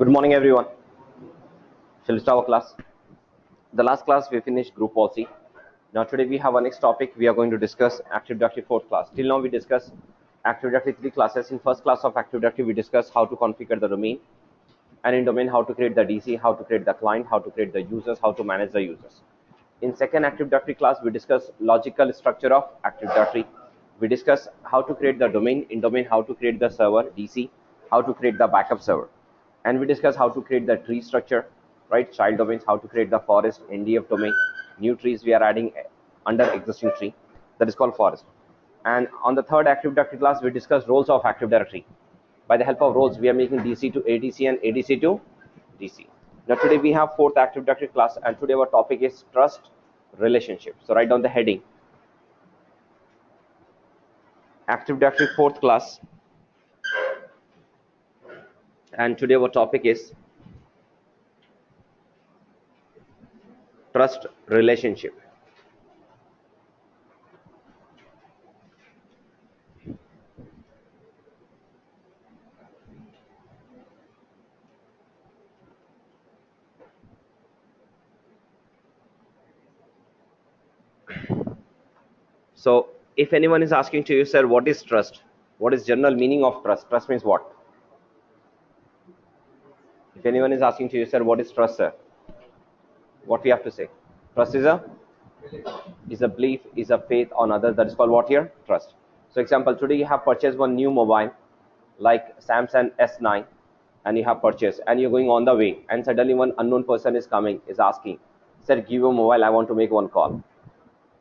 Good morning, everyone. Shall we start our class? The last class we finished group policy. Now today we have our next topic. We are going to discuss Active Directory 4 class. Till now we discussed Active Directory 3 classes. In first class of Active Directory we discussed how to configure the domain, and in domain how to create the DC, how to create the client, how to create the users, how to manage the users. In second Active Directory class we discussed logical structure of Active Directory. We discussed how to create the domain, in domain how to create the server DC, how to create the backup server, and we discussed how to create the tree structure, right? Child domains, how to create the forest, NDF domain, new trees we are adding under existing tree, that is called forest. And on the third Active Directory class we discussed roles of Active Directory. By the help of roles we are making DC to ADC and ADC to DC. Now today we have fourth Active Directory class, and today our topic is trust relationship. So write down the heading, Active Directory fourth class, and today our topic is trust relationship. So if anyone is asking to you, sir, what is trust? What is general meaning of trust? Trust means what? If anyone is asking to you, sir, what is trust, sir? What we have to say? Trust is a belief, is a faith on others. That is called what here? Trust. So example, today you have purchased one new mobile like Samsung S9, and you have purchased and you're going on the way, and suddenly one unknown person is coming, is asking, sir, give your mobile, I want to make one call.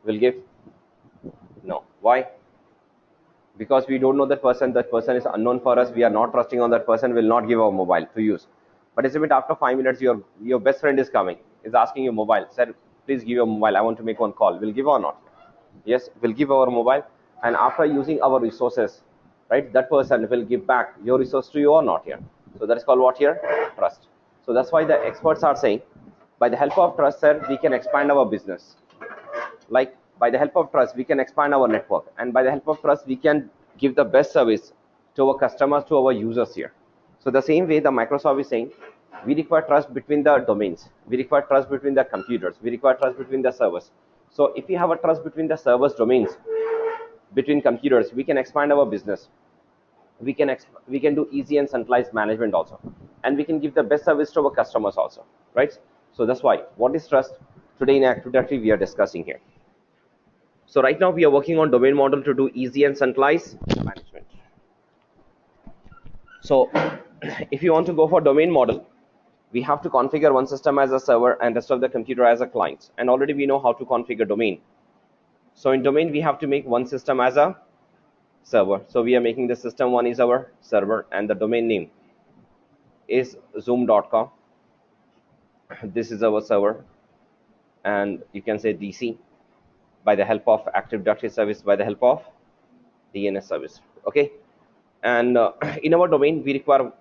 Will give? No. Why? Because we don't know that person is unknown for us, we are not trusting on that person, will not give our mobile to use. But it's a bit after 5 minutes, your best friend is coming, is asking you mobile, sir, please give your mobile, I want to make one call. Will give or not? Yes, will give our mobile, and after using our resources, right, that person will give back your resource to you or not here. So that is called what here? Trust. So that's why the experts are saying, by the help of trust, sir, we can expand our business. Like, by the help of trust we can expand our network, and by the help of trust we can give the best service to our customers, to our users here. So the same way the Microsoft is saying, we require trust between the domains, we require trust between the computers, we require trust between the servers. So if we have a trust between the servers, domains, between computers, we can expand our business, we can do easy and centralized management also, and we can give the best service to our customers also, right? So that's why, what is trust? Today in Active Directory we are discussing here. So right now we are working on domain model to do easy and centralized management. So if you want to go for domain model, we have to configure one system as a server and rest of the computer as a client, and already we know how to configure domain. So in domain we have to make one system as a server. So we are making the system one is our server, and the domain name is zoom.com. This is our server, and you can say DC, by the help of Active Directory service, by the help of DNS service. Okay, and in our domain we require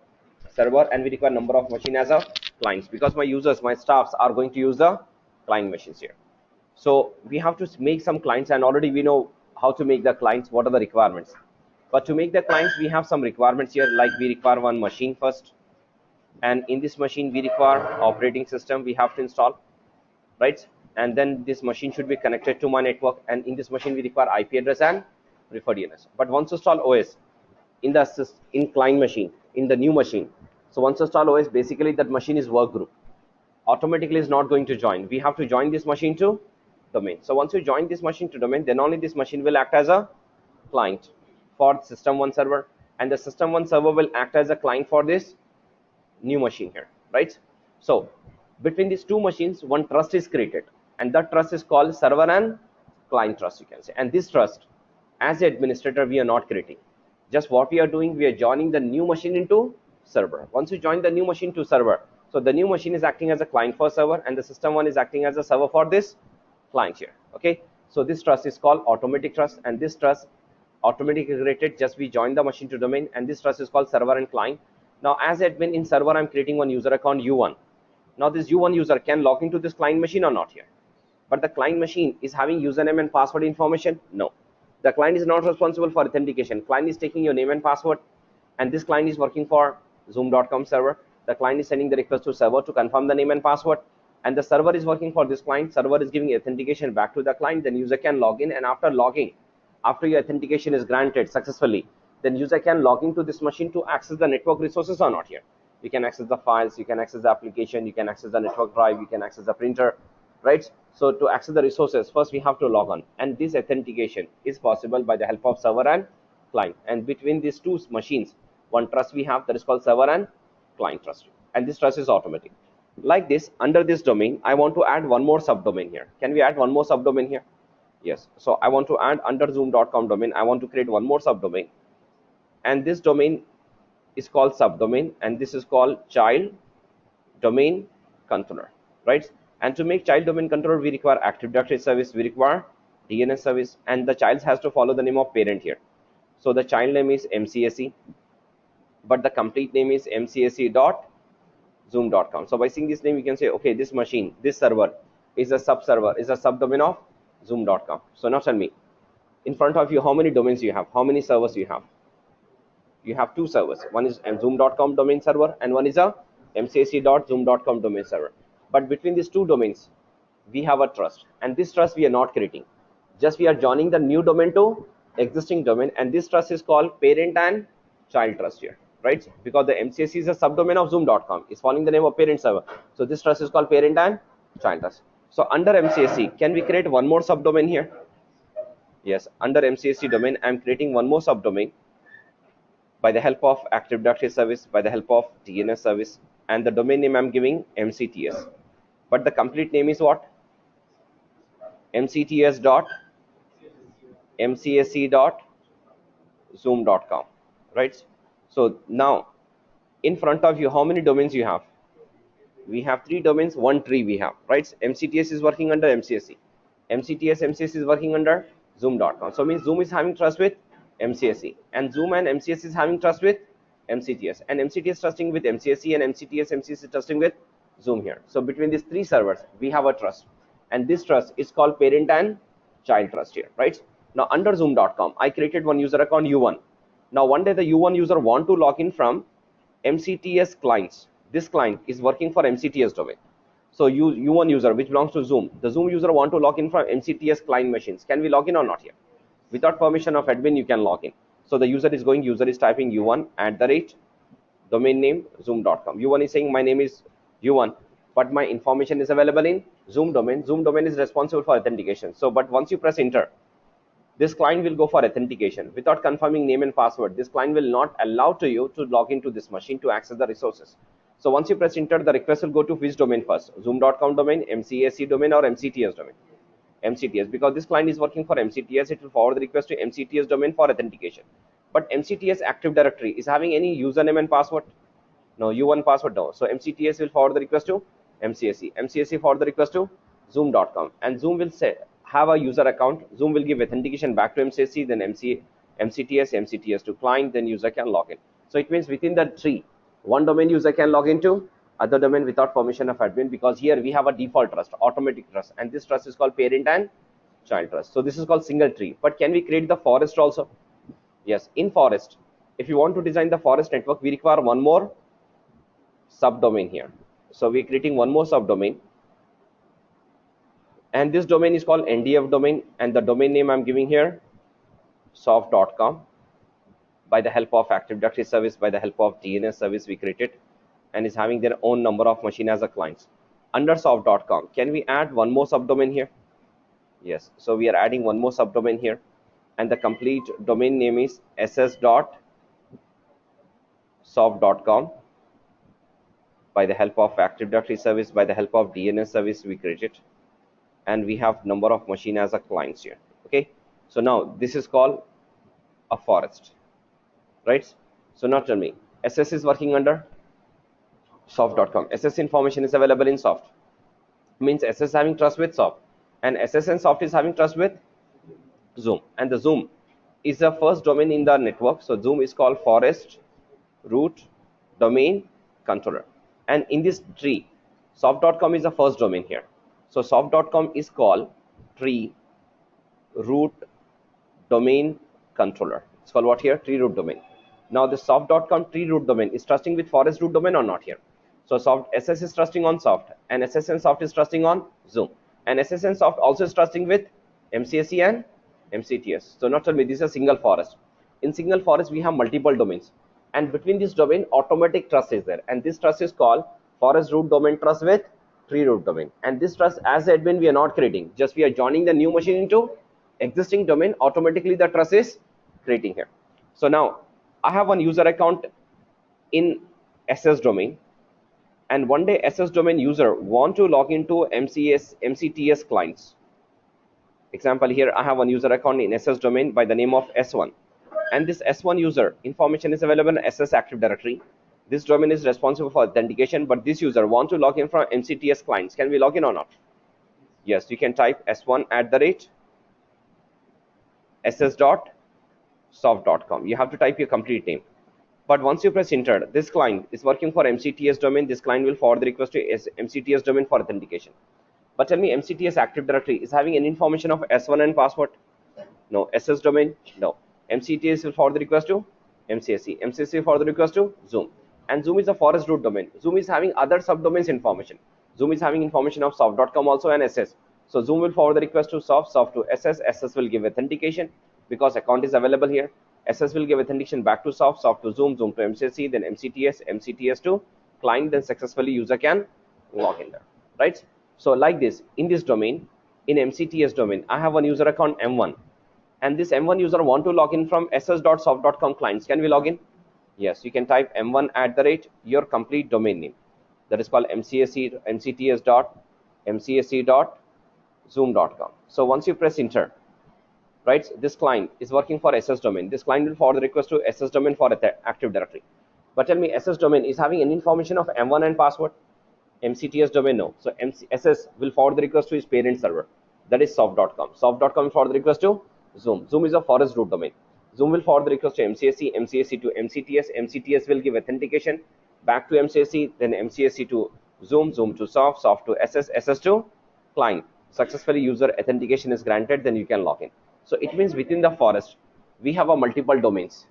server, and we require number of machine as a clients, because my users, my staffs are going to use the client machines here. So we have to make some clients, and already we know how to make the clients, what are the requirements. But to make the clients we have some requirements here, like we require one machine first, and in this machine we require operating system we have to install, right? And then this machine should be connected to my network, and in this machine we require IP address and preferred DNS. But once install OS in the client machine, in the new machine, so once install OS, basically that machine is work group, automatically is not going to join. We have to join this machine to domain. So once you join this machine to domain, then only this machine will act as a client for system one server, and the system one server will act as a client for this new machine here, right? So between these two machines one trust is created, and that trust is called server and client trust, you can say. And this trust, as the administrator, we are not creating. Just what we are doing, we are joining the new machine into server. Once you join the new machine to server, so the new machine is acting as a client for server, and the system one is acting as a server for this client here. Okay, so this trust is called automatic trust, and this trust automatically created, just we join the machine to domain, and this trust is called server and client. Now as admin in server, I'm creating one user account U1. Now this U1 user can log into this client machine or not here? But the client machine is having username and password information? No. The client is not responsible for authentication. Client is taking your name and password, and this client is working for zoom.com server. The client is sending the request to server to confirm the name and password, and the server is working for this client. Server is giving authentication back to the client. Then user can log in, and after logging, after your authentication is granted successfully, then user can log into this machine to access the network resources or not here. You can access the files, you can access the application, you can access the network drive, you can access the printer, right? So to access the resources, first we have to log on, and this authentication is possible by the help of server and client. And between these two machines, one trust we have that is called server and client trust, and this trust is automatic. Like this, under this domain, I want to add one more subdomain here. Can we add one more subdomain here? Yes. So I want to add under zoom.com domain, I want to create one more subdomain, and this domain is called subdomain, and this is called child domain controller, right? And to make child domain controller, we require Active Directory service, we require DNS service, and the child has to follow the name of parent here. So the child name is MCSC, but the complete name is mcsc.zoom.com. So by seeing this name, you can say, okay, this machine, this server is a subserver, is a subdomain of zoom.com. So now tell me, in front of you, how many domains you have? How many servers you have? You have two servers. One is a zoom.com domain server, and one is a mcsc.zoom.com domain server. But between these two domains, we have a trust, and this trust we are not creating. Just we are joining the new domain to existing domain, and this trust is called parent and child trust here, right? Because the MCSC is a subdomain of zoom.com, is following the name of parent server. So this trust is called parent and child trust. So under MCSC, can we create one more subdomain here? Yes, under MCSC domain, I am creating one more subdomain by the help of Active Directory service, by the help of DNS service, and the domain name I'm giving MCTS. But the complete name is what? mcts.mcsc.zoom.com, right? So now, in front of you, how many domains you have? We have three domains, one tree we have, right? MCTS is working under MCSC. MCSC is working under zoom.com. So means Zoom is having trust with MCSC, and Zoom and MCSC is having trust with MCTS, and MCTS trusting with MCSC, and MCSC trusting with Zoom here. So between these three servers, we have a trust, and this trust is called parent and child trust here, right? Now under zoom.com, I created one user account U1. Now one day the U1 user want to log in from MCTS clients. This client is working for MCTS domain. So U1 user, which belongs to Zoom, the Zoom user want to log in from MCTS client machines. Can we log in or not here? Without permission of admin, you can log in. So the user is typing U1 @ domain name zoom.com. U1 is saying my name is U1, but my information is available in Zoom domain. Zoom domain is responsible for authentication. So, but once you press enter, this client will go for authentication. Without confirming name and password, this client will not allow to you to log into this machine to access the resources. So once you press enter, the request will go to which domain first? Zoom.com domain, MCSC domain, or MCTS domain? MCTS, because this client is working for MCTS, it will forward the request to MCTS domain for authentication. But MCTS Active Directory is having any username and password? No, U1 password, no. So MCTS will forward the request to MCSC. MCSC forward the request to zoom.com, and Zoom will say have a user account. Zoom will give authentication back to MCSC, then MCTS to client, then user can log in. So it means within the tree, one domain user can log into, other domain without permission of admin, because here we have a default trust, automatic trust, and this trust is called parent and child trust. So this is called single tree. But can we create the forest also? Yes, in forest, if you want to design the forest network, we require one more subdomain here. So we're creating one more subdomain, and this domain is called NDF domain, and the domain name I'm giving here soft.com. By the help of Active Directory service, by the help of DNS service, we created, and is having their own number of machine as a clients. Under soft.com, can we add one more subdomain here? Yes, so we are adding one more subdomain here, and the complete domain name is ss.soft.com. By the help of Active Directory service, by the help of DNS service, we created, and we have number of machine as a clients here. Okay, so now this is called a forest, right? So now tell me, SS is working under soft.com. SS information is available in soft, means SS having trust with soft, and SS and soft is having trust with Zoom, and the Zoom is the first domain in the network. So Zoom is called forest root domain controller, and in this tree, soft.com is the first domain here. So soft.com is called tree root domain controller. It's called what here? Tree root domain. Now the soft.com tree root domain is trusting with forest root domain or not here? So soft SS is trusting on soft, and SS and soft is trusting on Zoom, and SS and soft also is trusting with MCSC and MCTS. So not only this is a single forest. In single forest we have multiple domains, and between this domain automatic trust is there, and this trust is called forest root domain trust with tree root domain. And this trust as admin we are not creating, just we are joining the new machine into existing domain. Automatically the trust is creating here. So now I have one user account in SS domain, and one day SS domain user want to log into MCTS clients. Example, here I have one user account in SS domain by the name of S1, and this S1 user information is available in SS Active Directory. This domain is responsible for authentication, but this user want to log in from MCTS clients. Can we log in or not? Yes, you can type s1@ss.soft.com. You have to type your complete name. But once you press enter, this client is working for MCTS domain. This client will forward the request to MCTS domain for authentication. But tell me, MCTS Active Directory is having any information of S1 and password? No. SS domain? No. MCTS will forward the request to MCSC. MCSC will forward the request to Zoom. And Zoom is a forest root domain. Zoom is having other subdomains information. Zoom is having information of soft.com also and SS. So Zoom will forward the request to soft, soft to SS. SS will give authentication because account is available here. SS will give authentication back to soft, soft to Zoom, Zoom to MCSC, then MCTS, MCTS to client, then successfully user can log in there, right? So like this, in this domain, in MCTS domain, I have one user account M1, and this M1 user want to log in from ss.soft.com clients. Can we log in? Yes, you can type m1 @ your complete domain name. That is called MCSC, MCTS.mcsc.zoom.com. So once you press enter, right, this client is working for SS domain. This client will forward the request to SS domain for Active Directory. But tell me, SS domain is having any information of M1 and password? MCTS domain, no. So SS will forward the request to his parent server, that is soft.com. Soft.com will forward the request to Zoom. Zoom is a forest root domain. Zoom will forward the request to MCSC, MCSC to MCTS. MCTS will give authentication back to MCSC, then MCSC to Zoom, Zoom to soft, soft to SS, SS to client. Successfully user authentication is granted, then you can log in. So it means within the forest we have a multiple domains,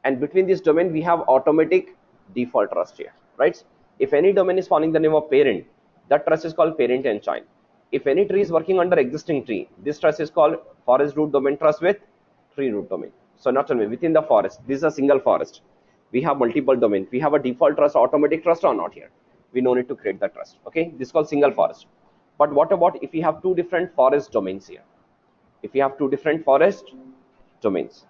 and between this domain we have automatic default trust here, right? If any domain is following the name of parent, that trust is called parent and child. If any tree is working under existing tree, this trust is called forest root domain trust with tree root domain. So not only within the forest, this is a single forest, we have multiple domains. We have a default trust, automatic trust or not here. We no need to create the trust. Okay, this is called single forest. But what about if we have two different forest domains here? If you have two different forest domains,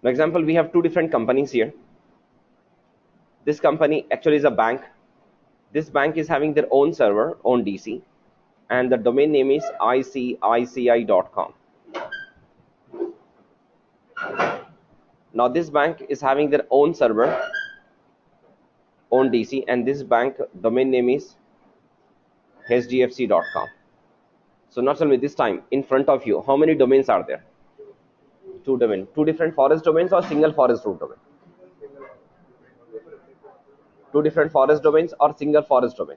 for example, we have two different companies here. This company actually is a bank. This bank is having their own server, own DC, and the domain name is icici.com. Now this bank is having their own server, own DC, and this bank domain name is hdfc.com. So not only this time, in front of you, how many domains are there? Two domains, two different forest domains or single forest root domain? Two different forest domains or single forest domain?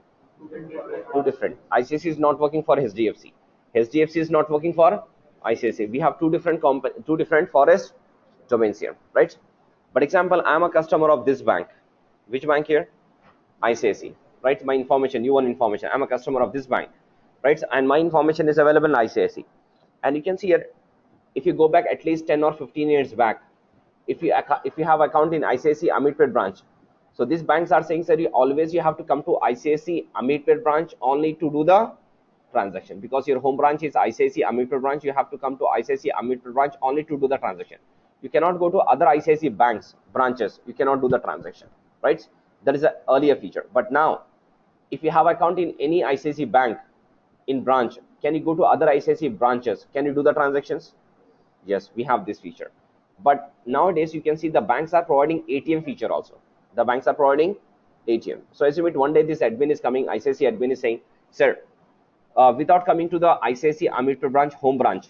Two different. ICSC is not working for HDFC. HDFC is not working for ICSC. We have two different forest domains here, right? But example, I am a customer of this bank. Which bank here? ICSC, right? My information, you want information. I am a customer of this bank, right? And my information is available in ICSC. And you can see here, if you go back at least 10 or 15 years back, if you have account in ICSC Ameerpet branch, so these banks are saying, sir, you have to come to ICSC Ameerpet branch only to do the transaction, because your home branch is ICSC Ameerpet branch. You have to come to ICSC Ameerpet branch only to do the transaction. You cannot go to other ICSC banks branches. You cannot do the transaction, right? That is an earlier feature. But now, if you have account in any ICSC bank in branch, can you go to other ICSC branches? Can you do the transactions? Yes, we have this feature. But nowadays, you can see the banks are providing ATM feature also. The banks are providing ATM. So assume it one day this admin is coming, ICSC admin is saying, sir, without coming to the ICSC Ameerpet branch, home branch,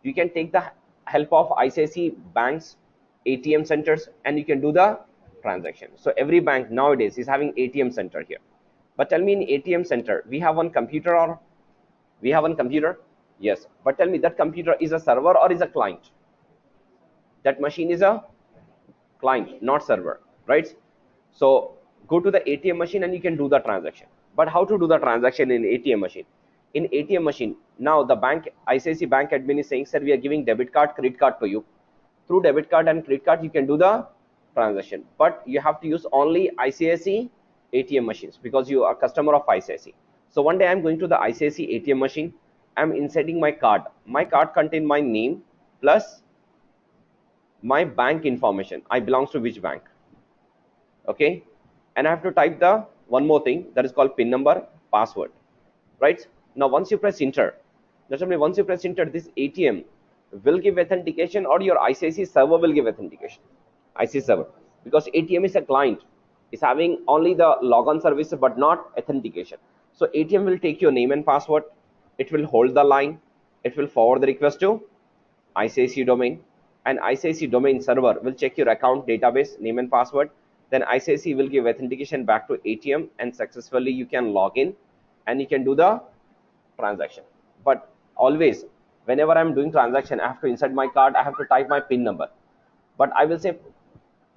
you can take the help of ICSC banks ATM centers and you can do the transaction. So every bank nowadays is having ATM center here. But tell me, in ATM center, we have one computer or we have one computer? Yes. But tell me, that computer is a server or is a client? That machine is a client, not server, right? So go to the ATM machine and you can do the transaction. But how to do the transaction in ATM machine? In ATM machine, now the bank, ICICI bank admin is saying, sir, we are giving debit card, credit card to you. Through debit card and credit card, you can do the transaction. But you have to use only ICICI ATM machines because you are a customer of ICICI. So one day I'm going to the ICICI ATM machine. I'm inserting my card. My card contains my name plus my bank information. I belongs to which bank? Okay, and I have to type the one more thing that is called PIN number, password, right? Now once you press enter, once you press enter, this ATM will give authentication or your ICICI server will give authentication. ICICI server, because ATM is a client, is having only the logon service but not authentication. So ATM will take your name and password, it will hold the line, it will forward the request to ICICI domain, and ICICI domain server will check your account database, name and password. Then ICICI will give authentication back to ATM and successfully you can log in and you can do the transaction. But always, whenever I'm doing transaction, I have to insert my card, I have to type my PIN number. But I will say,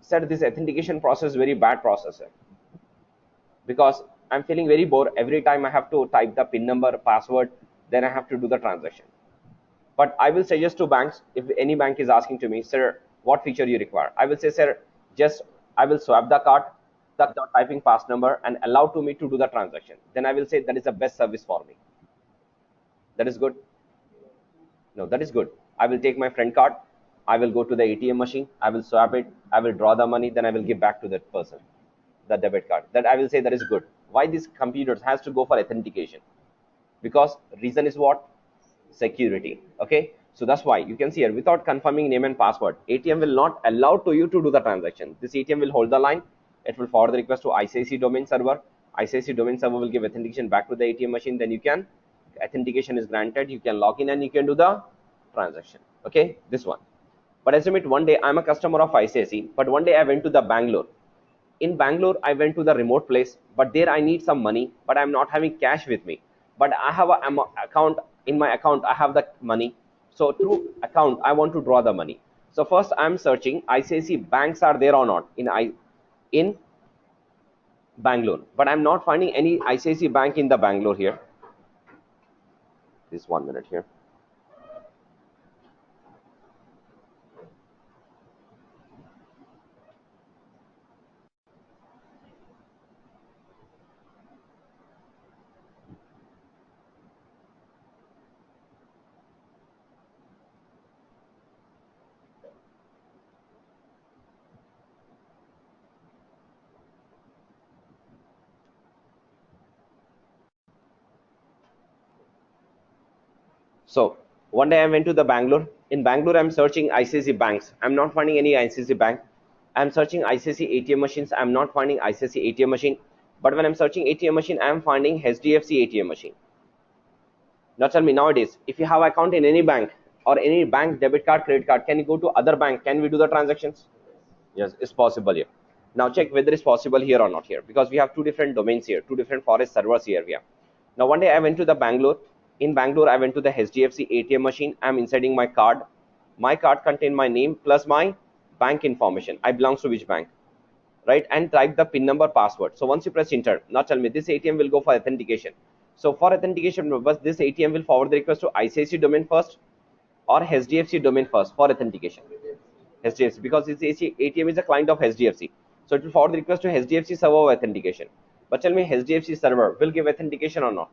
sir, this authentication process is very bad process, sir, because I'm feeling very bored. Every time I have to type the PIN number, password, then I have to do the transaction. But I will suggest to banks, if any bank is asking to me, sir, what feature you require? I will say, sir, just I will swap the card, the typing pass number and allow to me to do the transaction. Then I will say that is the best service for me. That is good. No, that is good. I will take my friend card. I will go to the ATM machine. I will swap it. I will draw the money. Then I will give back to that person, the debit card. That I will say that is good. Why these computers has to go for authentication? Because reason is what? Security. Okay. So that's why you can see here, without confirming name and password, ATM will not allow to you to do the transaction. This ATM will hold the line. It will forward the request to ICICI domain server. ICICI domain server will give authentication back to the ATM machine. Then you can, authentication is granted. You can log in and you can do the transaction. Okay, this one. But estimate one day I'm a customer of ICICI, but one day I went to the Bangalore. In Bangalore, I went to the remote place, but there I need some money, but I'm not having cash with me. But I have an account. In my account, I have the money. So through account, I want to draw the money. So first I'm searching ICICI banks are there or not in Bangalore, but I'm not finding any ICICI bank in the Bangalore here. This 1 minute here. So one day I went to the Bangalore. In Bangalore, I'm searching ICICI banks. I'm not finding any ICICI bank. I'm searching ICICI ATM machines. I'm not finding ICICI ATM machine. But when I'm searching ATM machine, I'm finding HDFC ATM machine. Now tell me, nowadays, if you have account in any bank or any bank debit card, credit card, can you go to other bank? Can we do the transactions? Yes, it's possible here. Now check whether it's possible here or not here, because we have two different domains here, two different forest servers here. Now one day I went to the Bangalore. In Bangalore, I went to the HDFC ATM machine. I'm inserting my card. My card contains my name plus my bank information. I belongs to which bank, right? And type the PIN number, password. So once you press enter, now tell me, this ATM will go for authentication. So for authentication purpose, this ATM will forward the request to ICICI domain first or HDFC domain first for authentication. HDFC, because this ATM is a client of HDFC. So it will forward the request to HDFC server of authentication. But tell me, HDFC server will give authentication or not?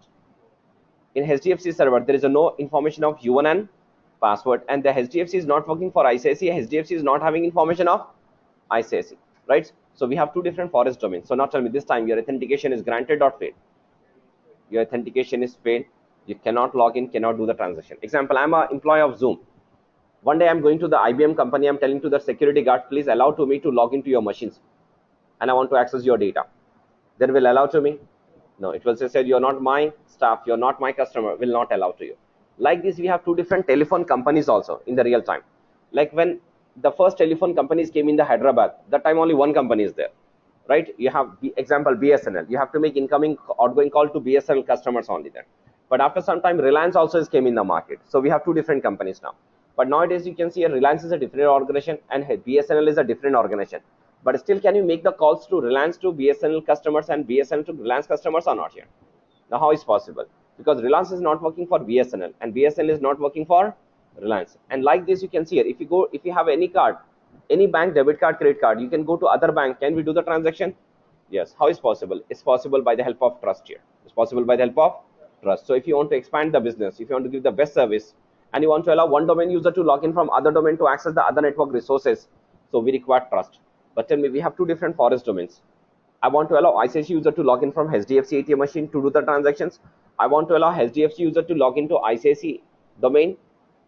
In HDFC server, there is no information of U1 and password, and the HDFC is not working for ICICI. HDFC is not having information of ICICI, right? So we have two different forest domains. So now tell me, this time your authentication is granted or failed? Your authentication is failed. You cannot log in, cannot do the transaction. Example, I'm an employee of Zoom. One day I'm going to the IBM company. I'm telling to the security guard, please allow to me to log into your machines, and I want to access your data. They will allow to me? No, it will say, you're not my staff, you're not my customer, will not allow to you. Like this, we have two different telephone companies also in the real time. Like when the first telephone companies came in the Hyderabad, that time only one company is there, right? You have example BSNL. You have to make incoming, outgoing call to BSNL customers only there. But after some time, Reliance also is came in the market. So we have two different companies now. But nowadays you can see Reliance is a different organization and BSNL is a different organization. But still, can you make the calls to Reliance to BSNL customers and BSNL to Reliance customers or not here? Now, how is possible? Because Reliance is not working for BSNL and BSNL is not working for Reliance. And like this, you can see here, if you go, if you have any card, any bank debit card, credit card, you can go to other bank. Can we do the transaction? Yes. How is possible? It's possible by the help of trust here. It's possible by the help of trust. So if you want to expand the business, if you want to give the best service, and you want to allow one domain user to log in from other domain to access the other network resources, so we require trust. But tell me, we have two different forest domains. I want to allow ICICI user to log in from HDFC ATM machine to do the transactions. I want to allow HDFC user to log into ICICI domain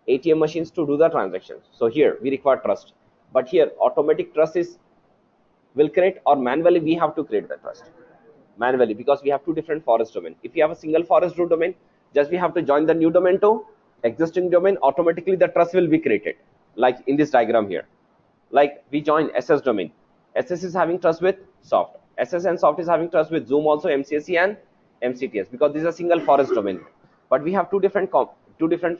ATM machines to do the transactions. So here we require trust. But here automatic trust is will create, or manually we have to create the trust. Manually, because we have two different forest domain. If you have a single forest root domain, just we have to join the new domain to existing domain, automatically the trust will be created. Like in this diagram here. Like we join SS domain. SS is having trust with soft. SS and soft is having trust with Zoom also, MCSC and MCTS, because this is a single forest domain. But we have two different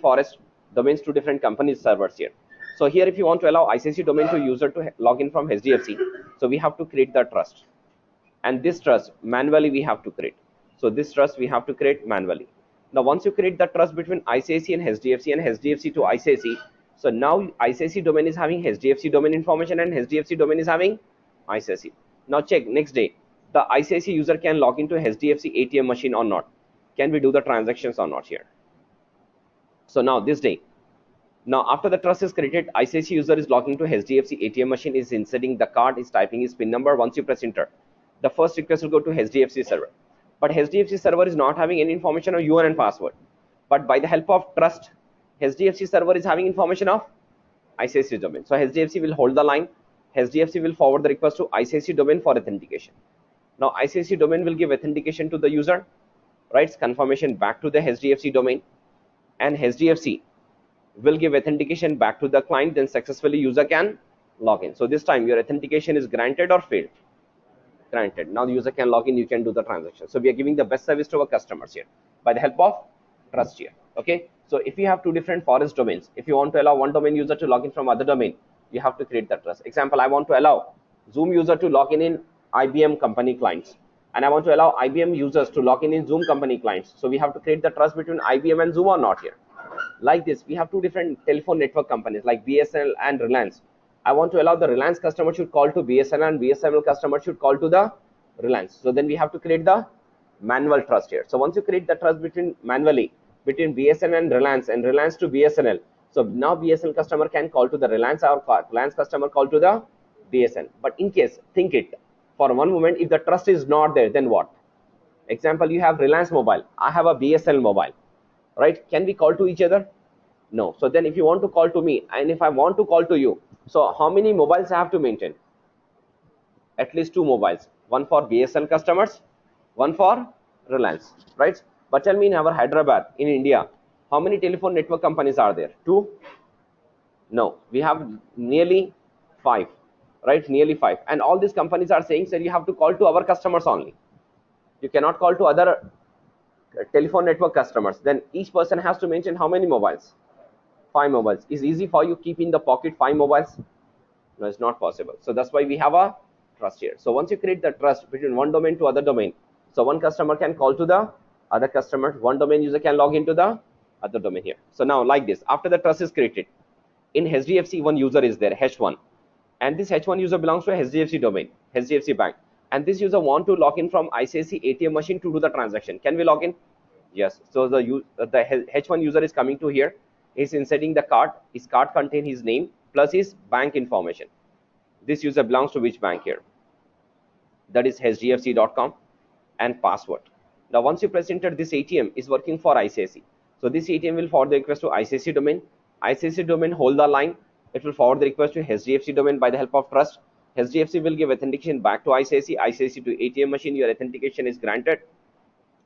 forest domains, two different companies servers here. So here, if you want to allow ICICI domain to user to log in from HDFC, so we have to create the trust. And this trust manually we have to create. So this trust we have to create manually. Now, once you create the trust between ICICI and HDFC to ICICI, so now ICICI domain is having HDFC domain information and HDFC domain is having ICICI. Now check next day, the ICICI user can log into HDFC ATM machine or not. Can we do the transactions or not here? So now this day, now after the trust is created, ICICI user is logging to HDFC ATM machine, is inserting the card, is typing his PIN number. Once you press enter, the first request will go to HDFC server. But HDFC server is not having any information on URL and password. But by the help of trust, HDFC server is having information of ICICI domain. So HDFC will hold the line. HDFC will forward the request to ICICI domain for authentication. Now ICICI domain will give authentication to the user, writes confirmation back to the HDFC domain, and HDFC will give authentication back to the client. Then successfully user can log in. So this time your authentication is granted or failed. Granted. Now the user can log in, you can do the transaction. So we are giving the best service to our customers here by the help of trust here. Okay. So if you have two different forest domains, if you want to allow one domain user to log in from other domain, you have to create that trust. Example, I want to allow Zoom user to log in IBM company clients, and I want to allow IBM users to log in Zoom company clients. So we have to create the trust between IBM and Zoom or not here. Like this, we have two different telephone network companies like BSNL and Reliance. I want to allow the Reliance customer should call to BSNL and BSNL customer should call to the Reliance. So then we have to create the manual trust here. So once you create the trust manually between BSNL and Reliance to BSNL, so now BSNL customer can call to the Reliance, or Reliance customer call to the BSNL. But in case, think it for one moment, if the trust is not there, then what? Example, you have Reliance mobile, I have a BSNL mobile, right? Can we call to each other? No. So then if you want to call to me and if I want to call to you, so how many mobiles I have to maintain? At least two mobiles, one for BSNL customers, one for Reliance, right? But tell me, in our Hyderabad, in India, how many telephone network companies are there? Two? No, we have nearly five, right? Nearly five. And all these companies are saying, sir, you have to call to our customers only. You cannot call to other telephone network customers. Then each person has to mention how many mobiles? 5 mobiles. Is easy for you keep in the pocket 5 mobiles? No, it's not possible. So that's why we have a trust here. So once you create the trust between one domain to other domain, so one customer can call to the other customer, one domain user can log into the other domain here. So now like this, after the trust is created, in HDFC one user is there, H1, and this H1 user belongs to a HDFC domain, HDFC bank, and this user want to log in from ICICI ATM machine to do the transaction. Can we log in? Yes. So the H1 user is coming to here, is inserting the card. His card contain his name plus his bank information. This user belongs to which bank here? That is hdfc.com, and password. Now once you press enter, this ATM is working for ICICI. So this ATM will forward the request to ICICI domain. ICICI domain hold the line. It will forward the request to HDFC domain by the help of trust. HDFC will give authentication back to ICICI. ICICI to ATM machine. Your authentication is granted.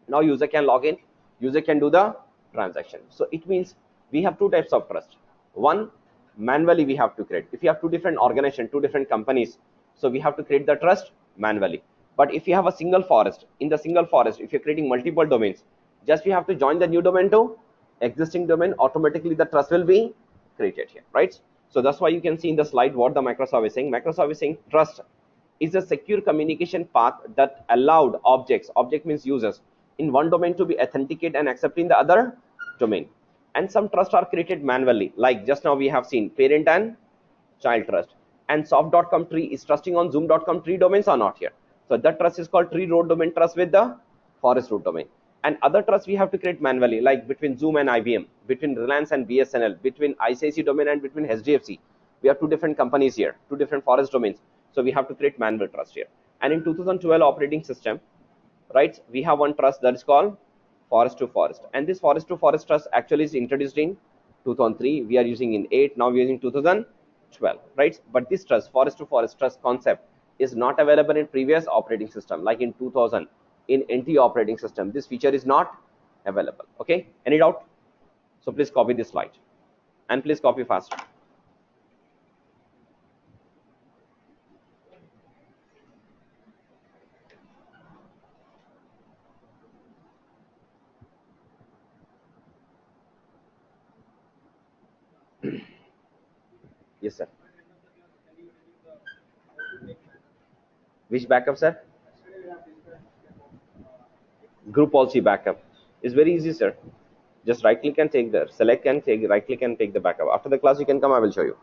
Now user can log in. User can do the transaction. So it means we have two types of trust. One, manually we have to create. If you have two different organizations, two different companies, so we have to create the trust manually. But if you have a single forest, in the single forest, if you're creating multiple domains, just we have to join the new domain to existing domain, automatically the trust will be created here, right? So that's why you can see in the slide what the Microsoft is saying. Microsoft is saying trust is a secure communication path that allowed object means users, in one domain to be authenticate and accept in the other domain. And some trusts are created manually, like just now we have seen parent and child trust. And soft.com tree is trusting on zoom.com tree domains or not here. So that trust is called tree root domain trust with the forest root domain. And other trusts we have to create manually, like between Zoom and IBM, between Reliance and BSNL, between ICICI domain and between HDFC. We have two different companies here, two different forest domains. So we have to create manual trust here. And in 2012 operating system, right, we have one trust that is called forest to forest. And this forest to forest trust actually is introduced in 2003. We are using in 8. Now we are using 2012, right? But this trust, forest to forest trust concept, is not available in previous operating system, like in 2000 in NT operating system. This feature is not available. Okay, any doubt? So please copy this slide and please copy fast. Yes, sir. Which backup, sir? Group policy backup is very easy, sir. Just right click and take the select and take right click and take the backup. After the class you can come, I will show you.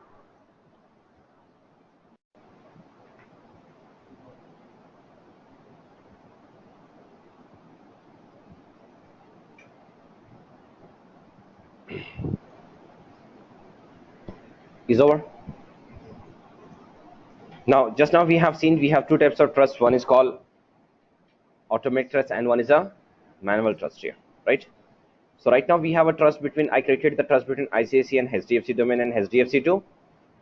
Is over. Now just now we have seen we have two types of trust. One is called automatic trust and one is a manual trust here, right? So right now we have a trust between, I created the trust between ICICI and HDFC domain and HDFC to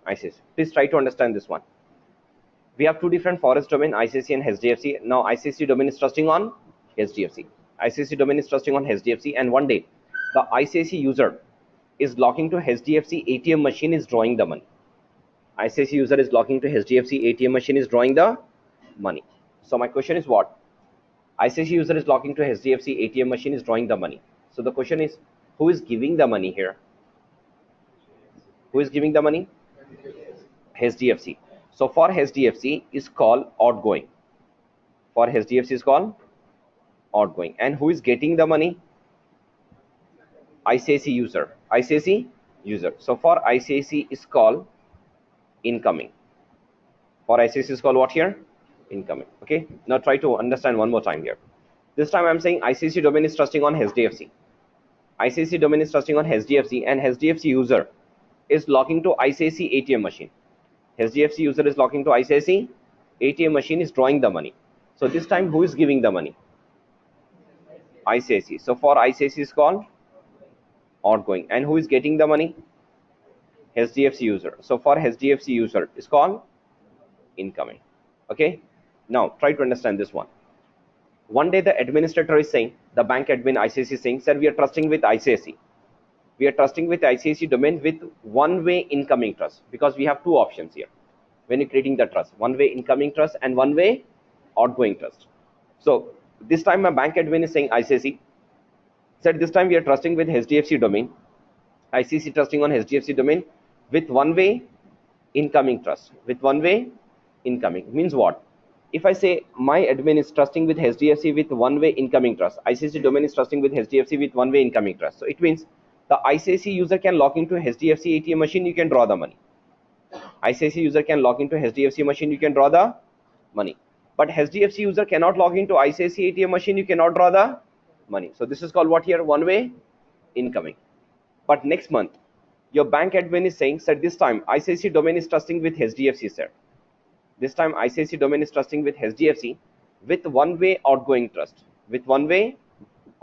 ICICI. Please try to understand this one. We have two different forest domain, ICICI and HDFC. Now ICICI domain is trusting on HDFC. ICICI domain is trusting on HDFC, and one day the ICICI user is logging to HDFC ATM machine, is drawing the money. ICICI user is logging to HDFC ATM machine, is drawing the money. So my question is what? ICICI user is logging to HDFC ATM machine, is drawing the money. So the question is, who is giving the money here? Who is giving the money? HDFC. So for HDFC is called outgoing. For HDFC is called outgoing. And who is getting the money? ICICI user. ICICI user. So for ICICI is called incoming. For ICICI is called what here? Incoming. Okay. Now try to understand one more time here. This time I'm saying ICICI domain is trusting on HDFC. ICICI domain is trusting on HDFC, and HDFC user is logging to ICICI ATM machine. HDFC user is logging to ICICI ATM machine, is drawing the money. So this time who is giving the money? ICICI. So for ICICI is called outgoing. And who is getting the money? HDFC user. So for HDFC user is called incoming. Okay. Now try to understand this one. One day the administrator is saying, the bank admin ICICI is saying, sir, we are trusting with ICICI. We are trusting with ICICI domain with one-way incoming trust, because we have two options here when you're creating the trust: one-way incoming trust and one-way outgoing trust. So this time my bank admin is saying ICICI said, this time we are trusting with HDFC domain. ICICI trusting on HDFC domain with one-way incoming trust. With one-way incoming means what? If I say my admin is trusting with HDFC with one-way incoming trust, ICICI domain is trusting with HDFC with one-way incoming trust. So it means the ICICI user can log into HDFC ATM machine, you can draw the money. ICICI user can log into HDFC machine, you can draw the money. But HDFC user cannot log into ICICI ATM machine, you cannot draw the money. So this is called what here? One-way incoming. But next month, your bank admin is saying, sir, this time ICICI domain is trusting with HDFC, sir. This time ICICI domain is trusting with HDFC with one-way outgoing trust. With one-way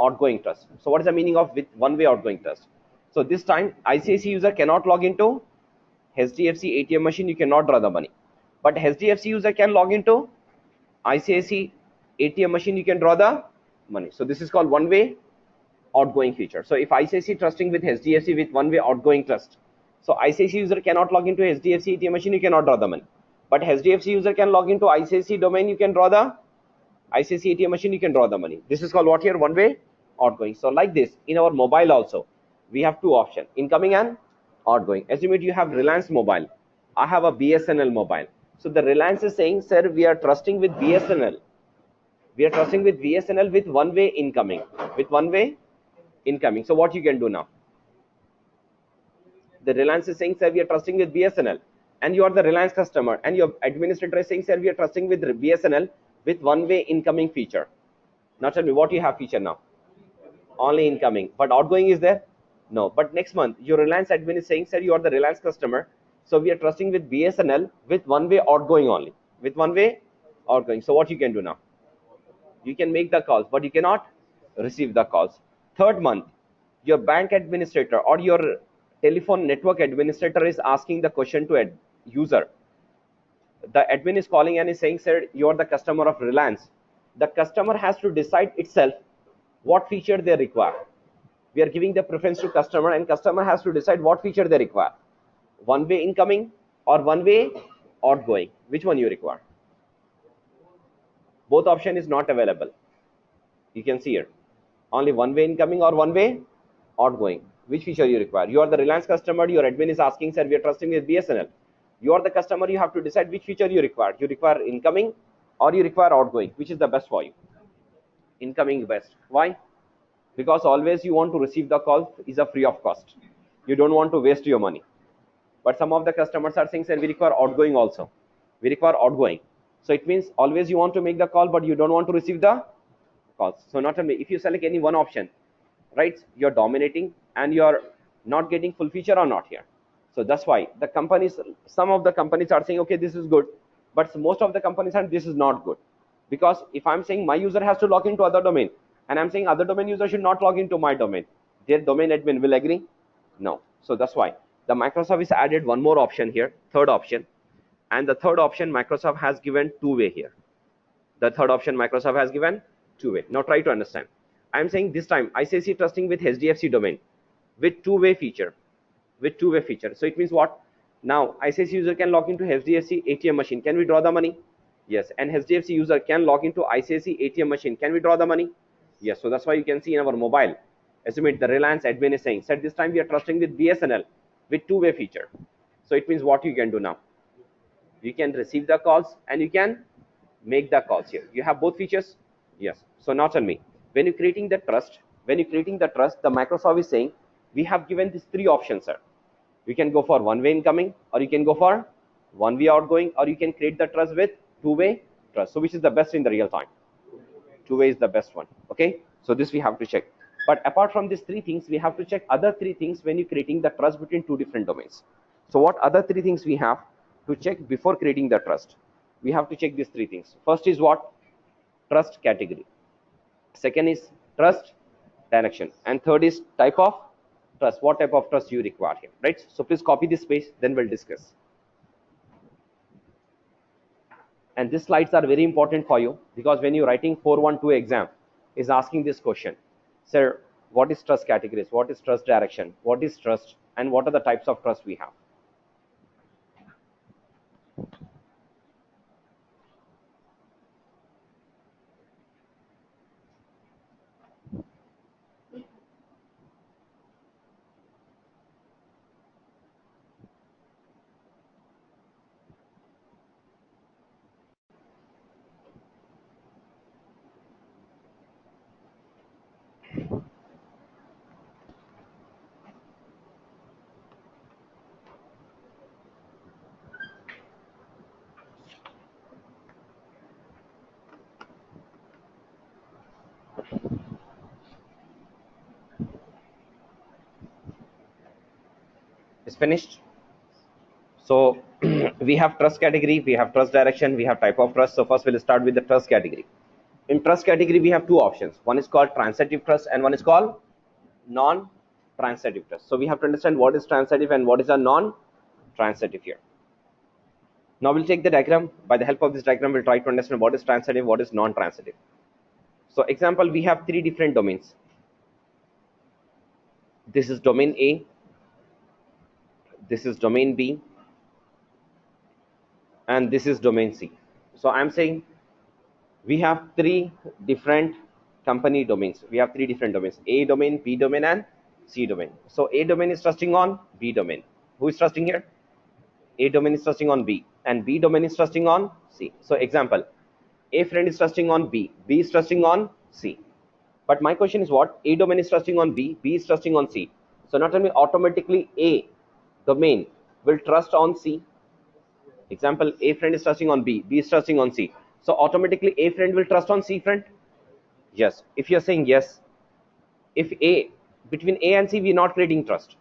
outgoing trust. So what is the meaning of with one-way outgoing trust? So this time ICICI user cannot log into HDFC ATM machine, you cannot draw the money. But HDFC user can log into ICICI ATM machine, you can draw the money. So this is called one-way outgoing feature. So if ICICI trusting with HDFC with one-way outgoing trust, So ICICI user cannot log into HDFC ATM machine, you cannot draw the money. But HDFC user can log into ICICI domain, you can draw the ICICI ATM machine, you can draw the money. This is called what here? One way outgoing. So like this, in our mobile also, we have two options, incoming and outgoing. Assume you have Reliance mobile. I have a BSNL mobile. So the Reliance is saying, sir, we are trusting with BSNL. We are trusting with BSNL with one way incoming. With one way incoming. So what you can do now? The Reliance is saying, sir, we are trusting with BSNL. And you are the Reliance customer. And your administrator is saying, sir, we are trusting with BSNL with one way incoming feature. Now tell me, what you have feature now? Only incoming. But outgoing is there? No. But next month, your Reliance admin is saying, sir, you are the Reliance customer. So we are trusting with BSNL with one way outgoing only. With one way outgoing. So what you can do now? You can make the calls, but you cannot receive the calls. Third month, your bank administrator or your telephone network administrator is asking the question to a user. The admin is calling and is saying, sir, you are the customer of Reliance. The customer has to decide itself what feature they require. We are giving the preference to customer, and customer has to decide what feature they require. One way incoming or one way outgoing. Which one you require? Both option is not available. You can see here. Only one way incoming or one way outgoing. Which feature you require? You are the Reliance customer, your admin is asking, sir, we are trusting with BSNL. You are the customer, you have to decide which feature you require. You require incoming or you require outgoing. Which is the best for you? Incoming best. Why? Because always you want to receive the call is a free of cost. You don't want to waste your money. But some of the customers are saying, sir, we require outgoing also. We require outgoing. So it means always you want to make the call, but you don't want to receive the calls. So not only if you select any one option, right, you're dominating and you're not getting full feature or not here. So that's why the companies, some of the companies are saying, okay, this is good, but most of the companies are, this is not good. Because if I'm saying my user has to log into other domain, and I'm saying other domain user should not log into my domain, their domain admin will agree? No. So that's why the microservice added one more option here, third option. And the third option, Microsoft has given two-way here. The third option, Microsoft has given two-way. Now try to understand. I'm saying this time ICICI trusting with HDFC domain with two-way feature. With two-way feature. So it means what? Now ICICI user can log into HDFC ATM machine. Can we draw the money? Yes. And HDFC user can log into ICICI ATM machine. Can we draw the money? Yes. So that's why you can see in our mobile. Estimate the Reliance admin is saying, said this time we are trusting with BSNL with two-way feature. So it means what you can do now? You can receive the calls and you can make the calls here. You have both features? Yes. So now tell me, when you're creating the trust, the Microsoft is saying, we have given these three options, sir. You can go for one-way incoming, or you can go for one-way outgoing, or you can create the trust with two-way trust. So which is the best in the real time? Two-way is the best one. Okay. So this we have to check. But apart from these three things, we have to check other three things when you're creating the trust between two different domains. So what other three things we have to check before creating the trust? We have to check these three things. First is what? Trust category. Second is trust direction. And third is type of trust. What type of trust you require here, right? So please copy this page, then we'll discuss. And these slides are very important for you because when you're writing 412 exam is asking this question, sir, what is trust categories? What is trust direction? What is trust? And what are the types of trust we have? Is finished? So we have trust category, we have trust direction, we have type of trust. So first we'll start with the trust category. In trust category, we have two options. One is called transitive trust and one is called non-transitive trust. So we have to understand what is transitive and what is a non-transitive here. Now we'll take the diagram. By the help of this diagram, we'll try to understand what is transitive, what is non-transitive. So example, we have three different domains. This is domain A, this is domain B, and this is domain C. So I'm saying we have three different company domains. We have three different domains: A domain, B domain, and C domain. So A domain is trusting on B domain. Who is trusting here? A domain is trusting on B, and B domain is trusting on C. So example, A friend is trusting on B, B is trusting on C. But my question is what? A domain is trusting on B, B is trusting on C. So not only automatically A domain will trust on C. Example, A friend is trusting on B, B is trusting on C. So automatically A friend will trust on C friend? Yes. If you're saying yes, if A, between A and C, we're not creating trust.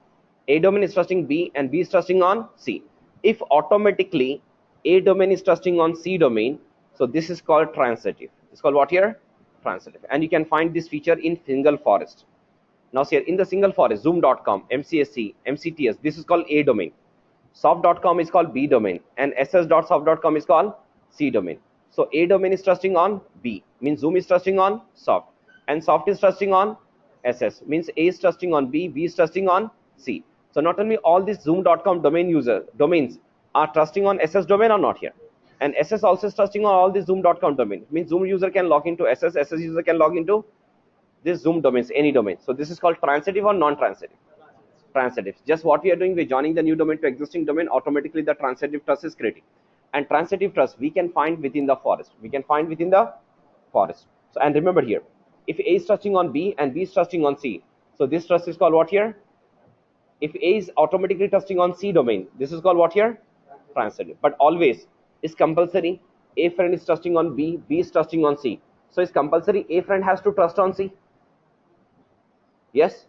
A domain is trusting B and B is trusting on C. If automatically A domain is trusting on C domain, so this is called transitive. It's called what here? Transitive. And you can find this feature in single forest. Now here in the single forest, zoom.com, MCSC, MCTS, this is called A domain. Soft.com is called B domain, and ss.soft.com is called C domain. So A domain is trusting on B, means Zoom is trusting on Soft, and Soft is trusting on SS, means A is trusting on B, B is trusting on C. So not only all these zoom.com domains are trusting on SS domain or not here, and SS also is trusting on all these zoom.com domain, means Zoom user can log into SS, SS user can log into this Zoom domains, any domain. So this is called transitive or non-transitive? Transitive. Just what we are doing, we're joining the new domain to existing domain, automatically the transitive trust is creating. And transitive trust we can find within the forest. We can find within the forest. So, and remember here, if A is trusting on B and B is trusting on C, so this trust is called what here? If A is automatically trusting on C domain, this is called what here? Transitive. But always is compulsory. A friend is trusting on B, B is trusting on C. So it's compulsory A friend has to trust on C. Yes?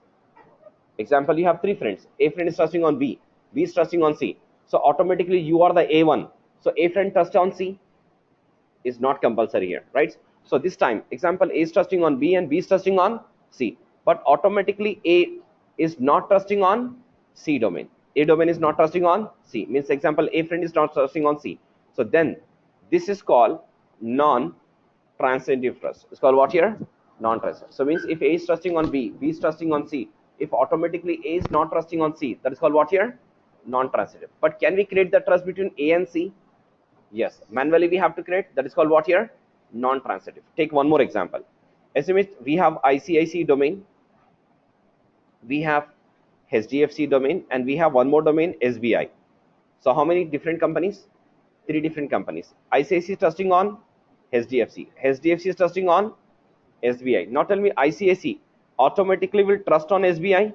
Example, you have three friends. A friend is trusting on B, B is trusting on C. So automatically you are the A1. So A friend trust on C is not compulsory here, right? So this time, example, A is trusting on B and B is trusting on C. But automatically A is not trusting on C domain. A domain is not trusting on C. Means example, A friend is not trusting on C. So then this is called non-transitive trust. It's called what here? Non-transitive. So means if A is trusting on B, B is trusting on C, if automatically A is not trusting on C, that is called what here? Non-transitive. But can we create the trust between A and C? Yes. Manually we have to create. That is called what here? Non-transitive. Take one more example. Assume we have ICIC domain, we have HDFC domain, and we have one more domain, SBI. So how many different companies? Three different companies. ICIC is trusting on HDFC. HDFC is trusting on SBI. Now tell me, ICIC automatically will trust on SBI?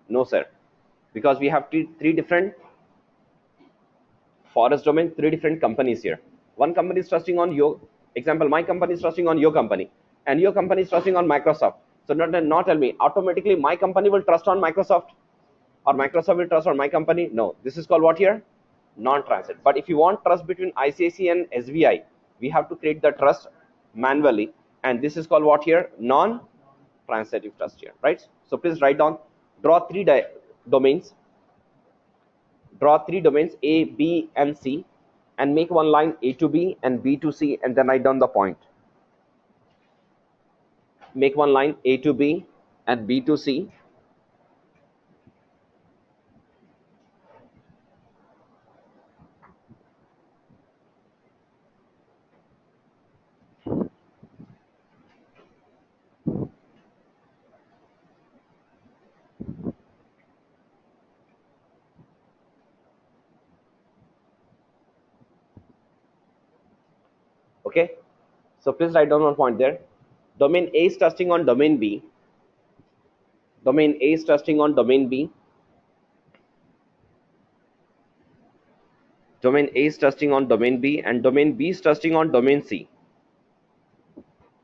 No, sir. Because we have three different forest domain, three different companies here. One company is trusting on your, example, my company is trusting on your company, and your company is trusting on Microsoft. So not tell me, automatically my company will trust on Microsoft, or Microsoft will trust on my company? No. This is called what here? Non-transit. But if you want trust between ICIC and SBI, we have to create the trust manually, and this is called what here? Non-transitive trust here, right? So please write down, draw three domains, draw three domains A, B, and C, and make one line A to B and B to C, and then write down the point. Make one line A to B and B to C. Okay, so please write down one point there. Domain A is trusting on domain B. Domain A is trusting on domain B. Domain A is trusting on domain B, and domain B is trusting on domain C.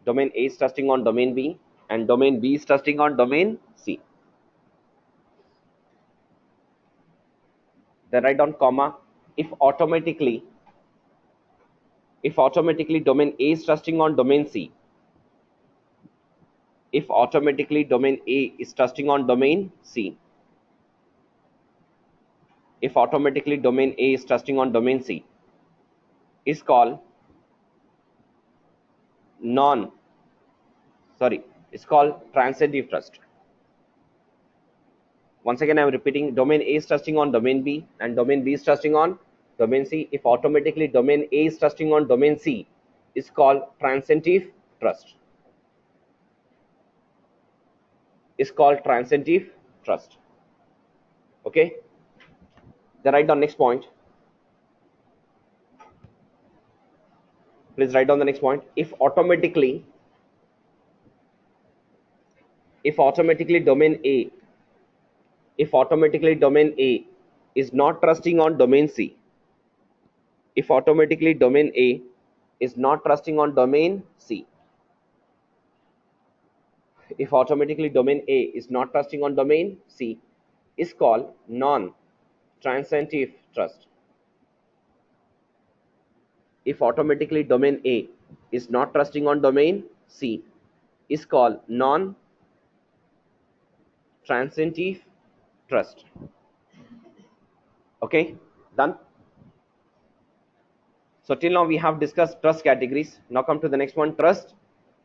Domain A is trusting on domain B, and domain B is trusting on domain C. Then write down comma. If automatically domain A is trusting on domain C. If automatically domain A is trusting on domain C. If automatically domain A is trusting on domain C, is called non, sorry, it's called transitive trust. Once again, I'm repeating, domain A is trusting on domain B and domain B is trusting on domain C. If automatically domain A is trusting on domain C, is called transitive trust. Is called transitive trust. Okay. Then write down next point. Please write down the next point. If automatically domain A, if automatically domain A is not trusting on domain C, if automatically domain A is not trusting on domain C, if automatically domain A is not trusting on domain C, is called non-transitive trust. If automatically domain A is not trusting on domain C, is called non-transitive trust. Okay, done. So till now we have discussed trust categories. Now come to the next one, trust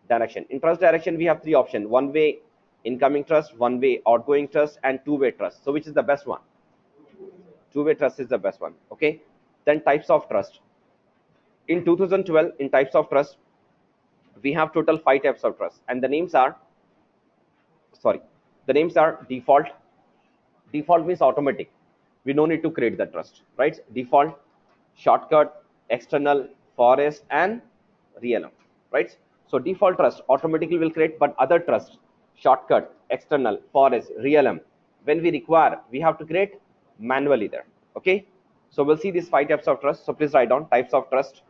direction. In trust direction, we have three options: one-way incoming trust, one-way outgoing trust, and two-way trust. So which is the best one? Two-way trust is the best one. Okay. Then types of trust. In 2012, in types of trust, we have total 5 types of trust, and the names are default. Default means automatic. We no need to create the trust, right? Default, shortcut, external, forest, and realm, right? So default trust automatically will create, but other trust, shortcut, external, forest, realm, when we require, we have to create manually there. Okay. So we'll see these 5 types of trust. So please write down types of trust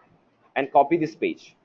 and copy this page.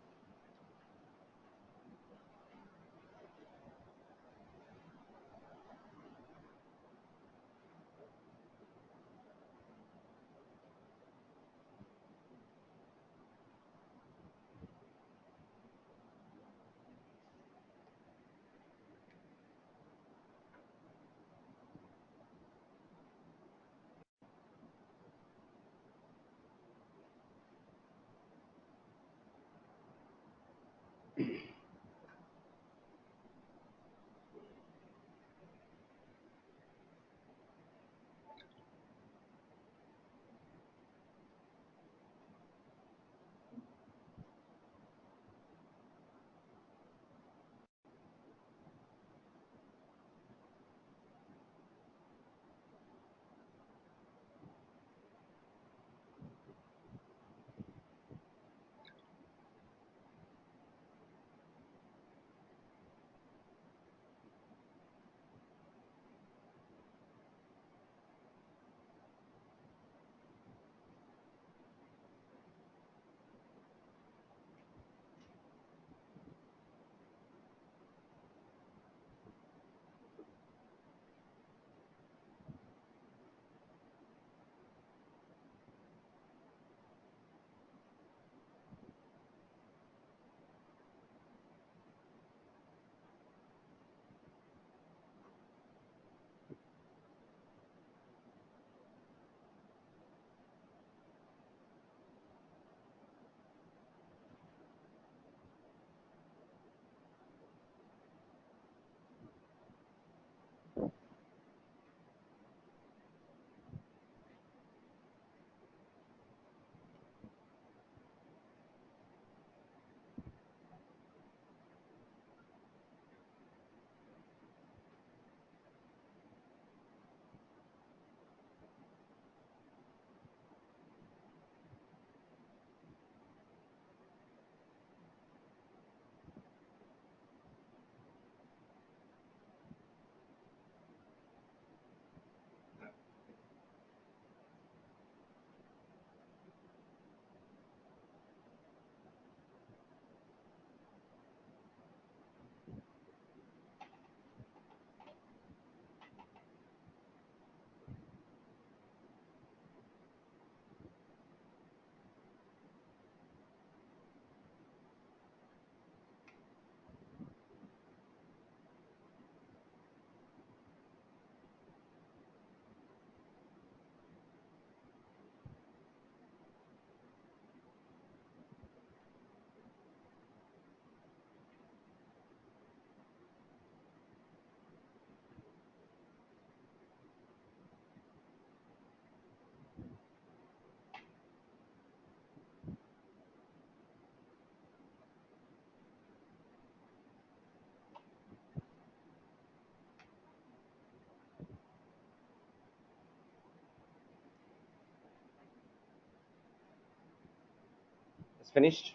Finished?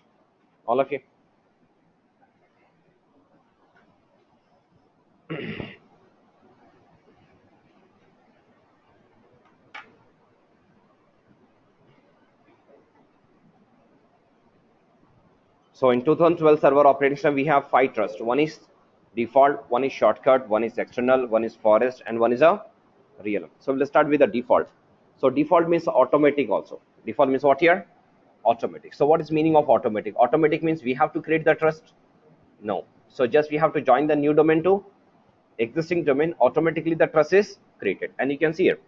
All of you? So in 2012 server operating system, we have 5 trusts. One is default, one is shortcut, one is external, one is forest, and one is a real. So let's start with the default. So default means automatic also. Default means what here? Automatic. So what is meaning of automatic? Automatic means we have to create the trust? No. So just we have to join the new domain to existing domain. Automatically the trust is created. And you can see here,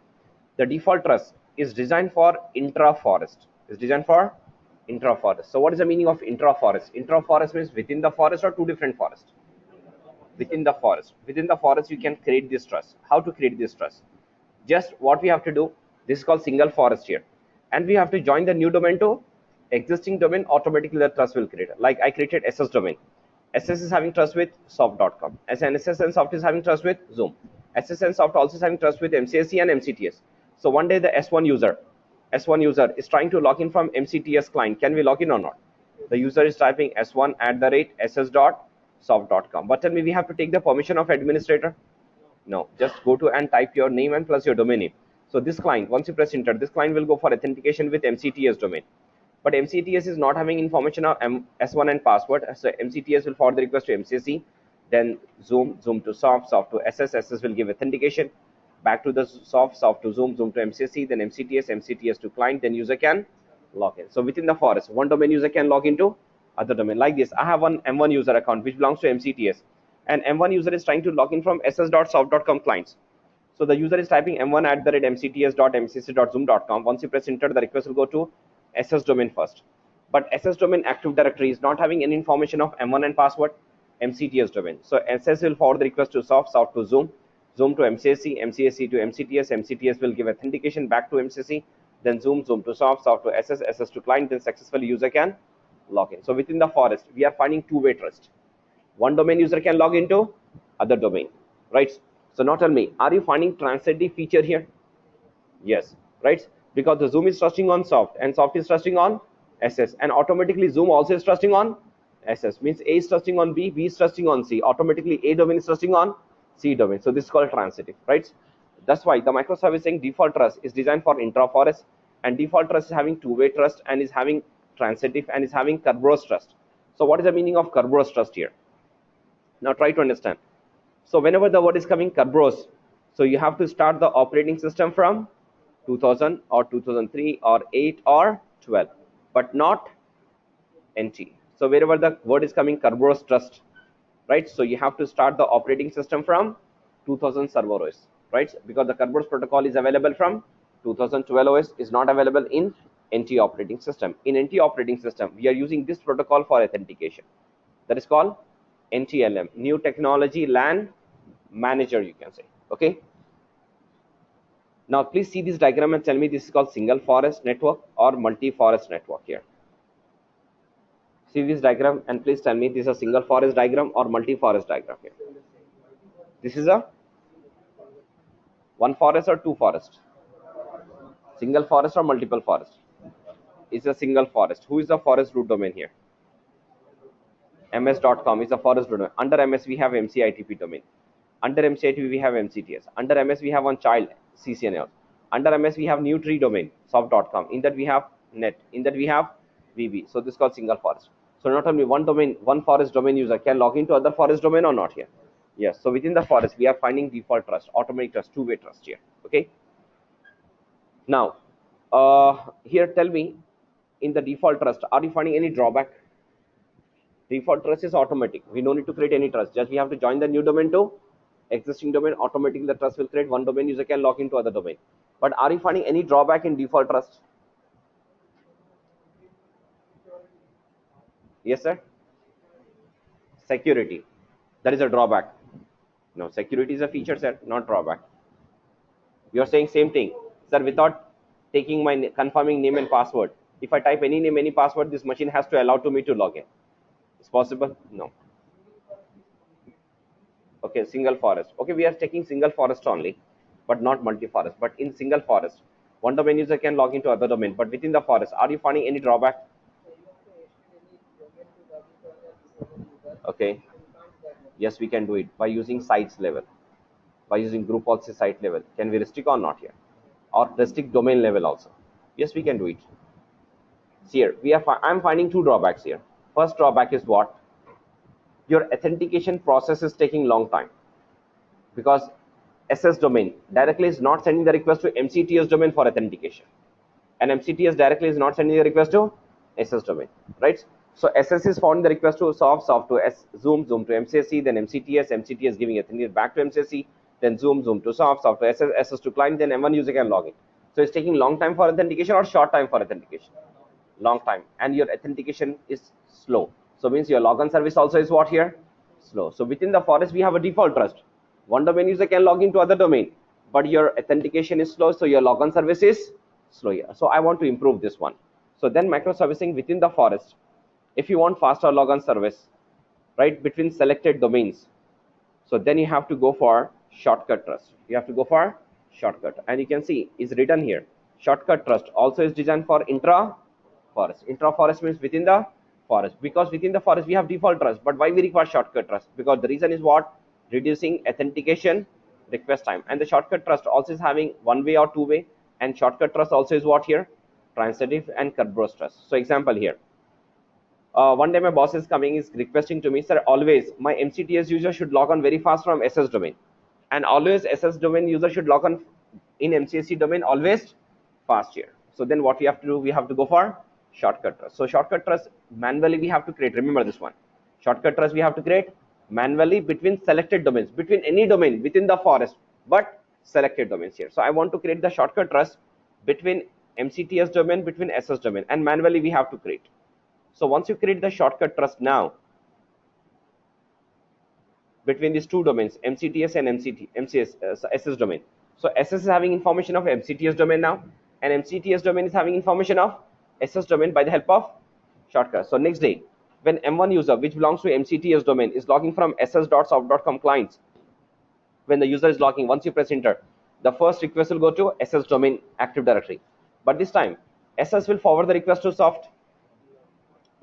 the default trust is designed for intra-forest. Is designed for intra-forest. So what is the meaning of intra-forest? Intra-forest means within the forest or two different forests? Within the forest. Within the forest you can create this trust. How to create this trust? Just what we have to do, this is called single forest here. And we have to join the new domain to existing domain, automatically the trust will create. Like I created SS domain. SS is having trust with soft.com. As an SS and soft is having trust with Zoom. SS and soft also is having trust with MCSC and MCTS. So one day the S1 user is trying to log in from MCTS client. Can we log in or not? The user is typing s1@ss.soft.com. But tell me, we have to take the permission of administrator? No, just go to and type your name and plus your domain name. So this client, once you press enter, this client will go for authentication with MCTS domain. But MCTS is not having information of S1 and password. So MCTS will forward the request to MCSC, then Zoom to soft to SS. SS will give authentication back to the soft to Zoom to MCSC, then MCTS to client, then user can log in. So within the forest, one domain user can log into other domain. Like this, I have one M1 user account which belongs to MCTS, and M1 user is trying to log in from ss.soft.com clients. So the user is typing m1@mcts.mcc.zoom.com. Once you press enter, the request will go to SS domain first. But SS domain Active Directory is not having any information of M1 and password, MCTS domain. So SS will forward the request to soft to Zoom to MCSC, MCSC to MCTS. MCTS will give authentication back to MCSC, then Zoom to soft to SS, SS to client, then successfully user can log in. So within the forest, we are finding two-way trust. One domain user can log into other domain, right? So now tell me, are you finding transitive feature here? Yes, right? Because the Zoom is trusting on soft and soft is trusting on SS, and automatically Zoom also is trusting on SS. Means A is trusting on B, B is trusting on C. Automatically A domain is trusting on C domain. So this is called transitive, right? That's why the microservice saying default trust is designed for intra-forest, and default trust is having two-way trust and is having transitive and is having Kerberos trust. So what is the meaning of Kerberos trust here? Now try to understand. So whenever the word is coming Kerberos, so you have to start the operating system from 2000 or 2003 or 8 or 12, but not NT. So wherever the word is coming Kerberos trust, right? So you have to start the operating system from 2000 server OS, right? Because the Kerberos protocol is available from 2012 OS, is not available in NT operating system. In NT operating system, we are using this protocol for authentication. That is called NTLM, New Technology LAN Manager, you can say. Okay. Now please see this diagram and tell me this is called single forest network or multi-forest network here. See this diagram and please tell me this is a single forest diagram or multi-forest diagram here. This is a one forest or two forest? Single forest or multiple forest? It's a single forest. Who is the forest root domain here? ms.com is the forest root domain. Under ms we have mcitp domain. Under mcitp we have mcts. Under ms we have one child ccnl. Under ms we have new tree domain soft.com. In that we have net. In that we have vb. So this is called single forest. So not only one domain, one forest domain user can log into other forest domain or not here? Yes. So within the forest we are finding default trust, automatic trust, two-way trust here. Okay. Now here tell me, in the default trust, are you finding any drawback? Default trust is automatic. We don't need to create any trust. Just we have to join the new domain to existing domain. Automatically the trust will create. One domain user can log into other domain. But are you finding any drawback in default trust? Yes, sir. Security. That is a drawback. No, security is a feature, sir, not drawback. You are saying same thing, sir. Without taking my confirming name and password, if I type any name, any password, this machine has to allow to me to log in. It's possible? No. Okay, single forest. Okay, we are taking single forest only, but not multi-forest. But in single forest, one domain user can log into other domain. But within the forest, are you finding any drawback? Okay. Yes, we can do it by using sites level, by using group policy site level. Can we restrict or not here? Or restrict domain level also? Yes, we can do it. See here, I'm finding two drawbacks here. First drawback is what? Your authentication process is taking long time because SS domain directly is not sending the request to MCTS domain for authentication, and MCTS directly is not sending the request to SS domain, right? So SS is forwarding the request to soft to Zoom to MCSC, then MCTS giving authentication back to MCSC, then Zoom to soft to SS to client, then M1 user can log in. So it's taking long time for authentication or short time for authentication? Long time, and your authentication is slow. So means your logon service also is what here? Slow. So within the forest we have a default trust. One domain user can log into other domain, but your authentication is slow, so your logon service is slow here. So I want to improve this one. So then microservicing within the forest. If you want faster logon service, right, between selected domains, so then you have to go for shortcut trust. You have to go for shortcut, and you can see is written here. Shortcut trust also is designed for intra forest. Intra forest means within the forest, because within the forest we have default trust. But why we require shortcut trust? Because the reason is what? Reducing authentication request time. And the shortcut trust also is having one way or two way, and shortcut trust also is what here? Transitive and Kerberos trust. So example here. One day my boss is coming, is requesting to me, sir, always my MCTS user should log on very fast from SS domain, and always SS domain user should log on in MCSC domain always fast here. So then what we have to do? We have to go for shortcut trust. So shortcut trust manually we have to create. Remember this one. Shortcut trust we have to create manually between selected domains, between any domain within the forest, but selected domains here. So I want to create the shortcut trust between MCTS domain, between SS domain, and manually we have to create. So once you create the shortcut trust now between these two domains, MCTS and SS domain. So SS is having information of MCTS domain now, and MCTS domain is having information of SS domain by the help of shortcut. So next day, when M1 user, which belongs to MCTS domain, is logging from ss.soft.com clients, when the user is logging, once you press enter, the first request will go to SS domain Active Directory. But this time, SS will forward the request to soft.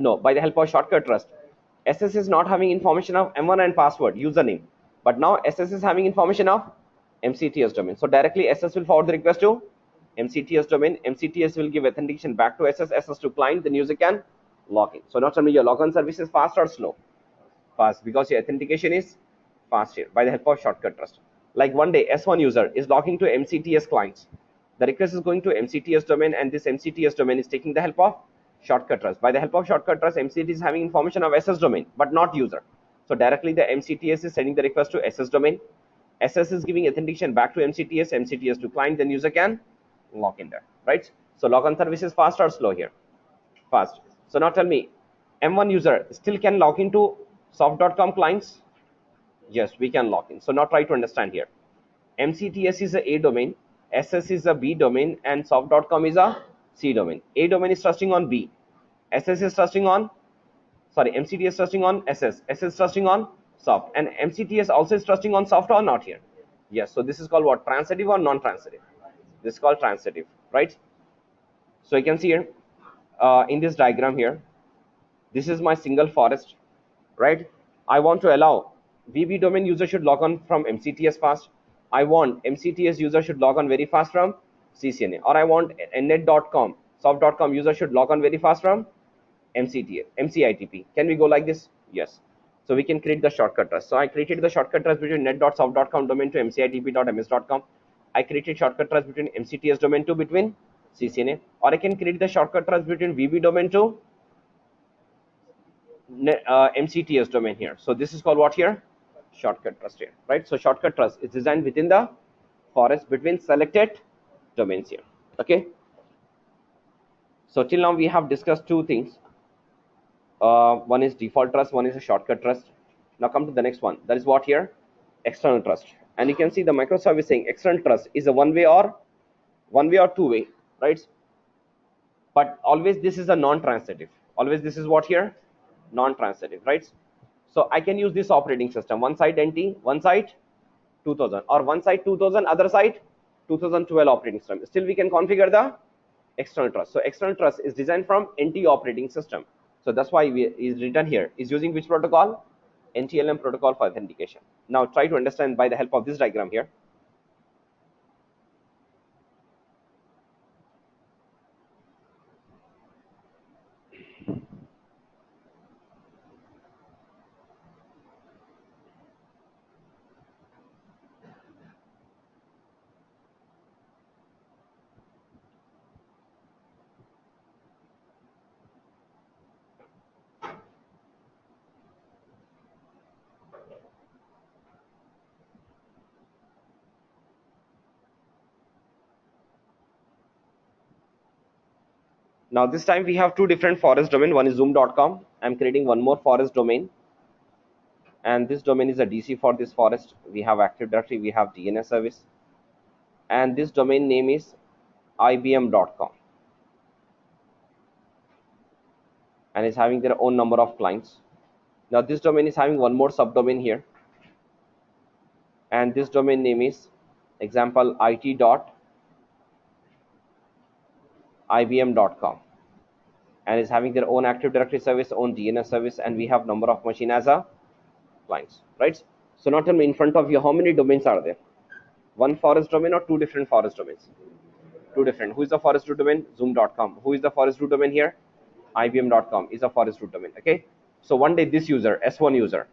No, by the help of shortcut trust. SS is not having information of M1 and password, username. But now SS is having information of MCTS domain. So directly SS will forward the request to MCTS domain. MCTS will give authentication back to SS to client. Then user can log in. So not only your login service is fast or slow? Fast, because your authentication is fast here by the help of shortcut trust. Like one day S1 user is logging to MCTS clients. The request is going to MCTS domain, and this MCTS domain is taking the help of shortcut trust. By the help of shortcut trust, MCTS is having information of SS domain, but not user. So directly the MCTS is sending the request to SS domain. SS is giving authentication back to MCTS, MCTS to client, then user can log in there, right? So logon service is fast or slow here? Fast. So now tell me, M1 user still can log into soft.com clients? Yes, we can log in. So now try to understand here. MCTS is a domain, SS is a B domain, and soft.com is a C domain. A domain is trusting on B. SS is trusting on, sorry, MCTS is trusting on SS. SS is trusting on soft. And MCTS also is trusting on soft or not here? Yes. So this is called what? Transitive or non-transitive? This is called transitive, right? So you can see here in this diagram here, this is my single forest, right? I want to allow VB domain user should log on from MCTS fast. I want MCTS user should log on very fast from CCNA, or I want net.com, soft.com user should log on very fast from MCITP. Can we go like this? Yes. So we can create the shortcut trust. So I created the shortcut trust between net.soft.com domain to MCITP.ms.com. I created shortcut trust between MCTS domain to between CCNA, or I can create the shortcut trust between VB domain to MCTS domain here. So this is called what here? Shortcut trust here, right? So shortcut trust is designed within the forest between selected domains here. Okay. So till now we have discussed two things. One is default trust, one is a shortcut trust. Now come to the next one. That is what here? External trust. And you can see the microservicing external trust is a one way or two way, right? But always this is a non-transitive. Always this is what here? Non-transitive, right? So I can use this operating system. One side NT, one side 2000, or one side 2000, other side 2012 operating system. Still we can configure the external trust. So external trust is designed from NT operating system. So that's why is written here. Is using which protocol? NTLM protocol for authentication. Now try to understand by the help of this diagram here. Now this time we have two different forest domain. One is zoom.com. I'm creating one more forest domain, and this domain is a DC for this forest. We have Active Directory, we have DNS service, and this domain name is ibm.com, and is having their own number of clients. Now this domain is having one more subdomain here, and this domain name is example it.ibm.com, and is having their own Active Directory service, own DNS service, and we have number of machine as a clients, right? So now tell me, in front of you, how many domains are there? One forest domain or two different forest domains? Two different. Who is the forest root domain? Zoom.com. Who is the forest root domain here? ibm.com is a forest root domain. Okay. So one day this user, S1 user,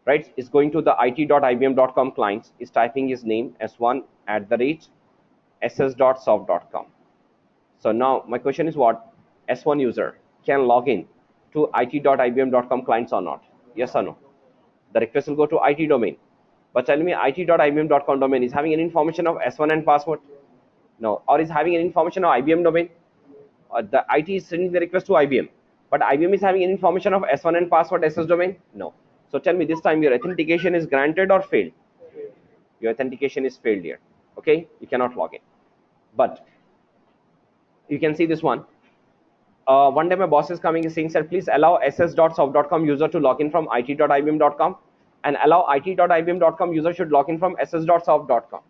right, is going to the it.ibm.com clients, is typing his name s1@ss.soft.com. So now my question is what? S1 user can log in to it.ibm.com clients or not? Yes or no? The request will go to IT domain. But tell me, it.ibm.com domain is having any information of S1 and password? No. Or is having any information of IBM domain? The IT is sending the request to IBM. But IBM is having any information of S1 and password SS domain? No. So tell me, this time your authentication is granted or failed? Your authentication is failed here. Okay? You cannot log in. But you can see this one. One day my boss is coming and saying, sir, please allow ss.soft.com user to log in from it.ibm.com, and allow it.ibm.com user should log in from ss.soft.com,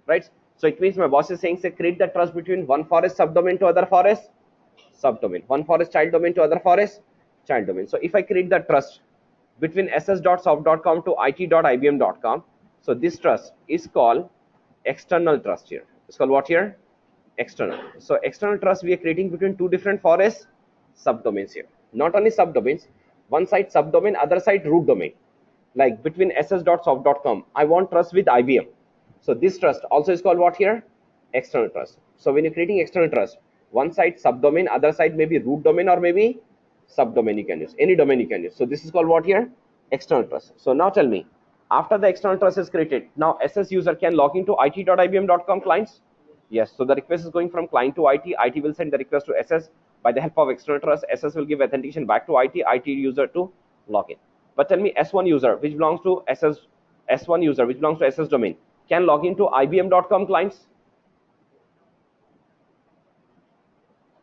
right? So it means my boss is saying, say, create the trust between one forest subdomain to other forest subdomain, one forest child domain to other forest child domain. So if I create the trust between ss.soft.com to it.ibm.com, so this trust is called external trust here. It's called what here? External. So external trust we are creating between two different forest subdomains here. Not only subdomains, one side subdomain, other side root domain. Like between ss.soft.com, I want trust with IBM. So this trust also is called what here? External trust. So when you're creating external trust, one side subdomain, other side maybe root domain or maybe subdomain you can use. Any domain you can use. So this is called what here? External trust. So now tell me, after the external trust is created, now SS user can log into it.ibm.com clients? Yes. So the request is going from client to IT. IT will send the request to SS. By the help of external trust, SS will give authentication back to IT user to log in. But tell me, S1 user which belongs to S1 user which belongs to SS domain can log into ibm.com clients?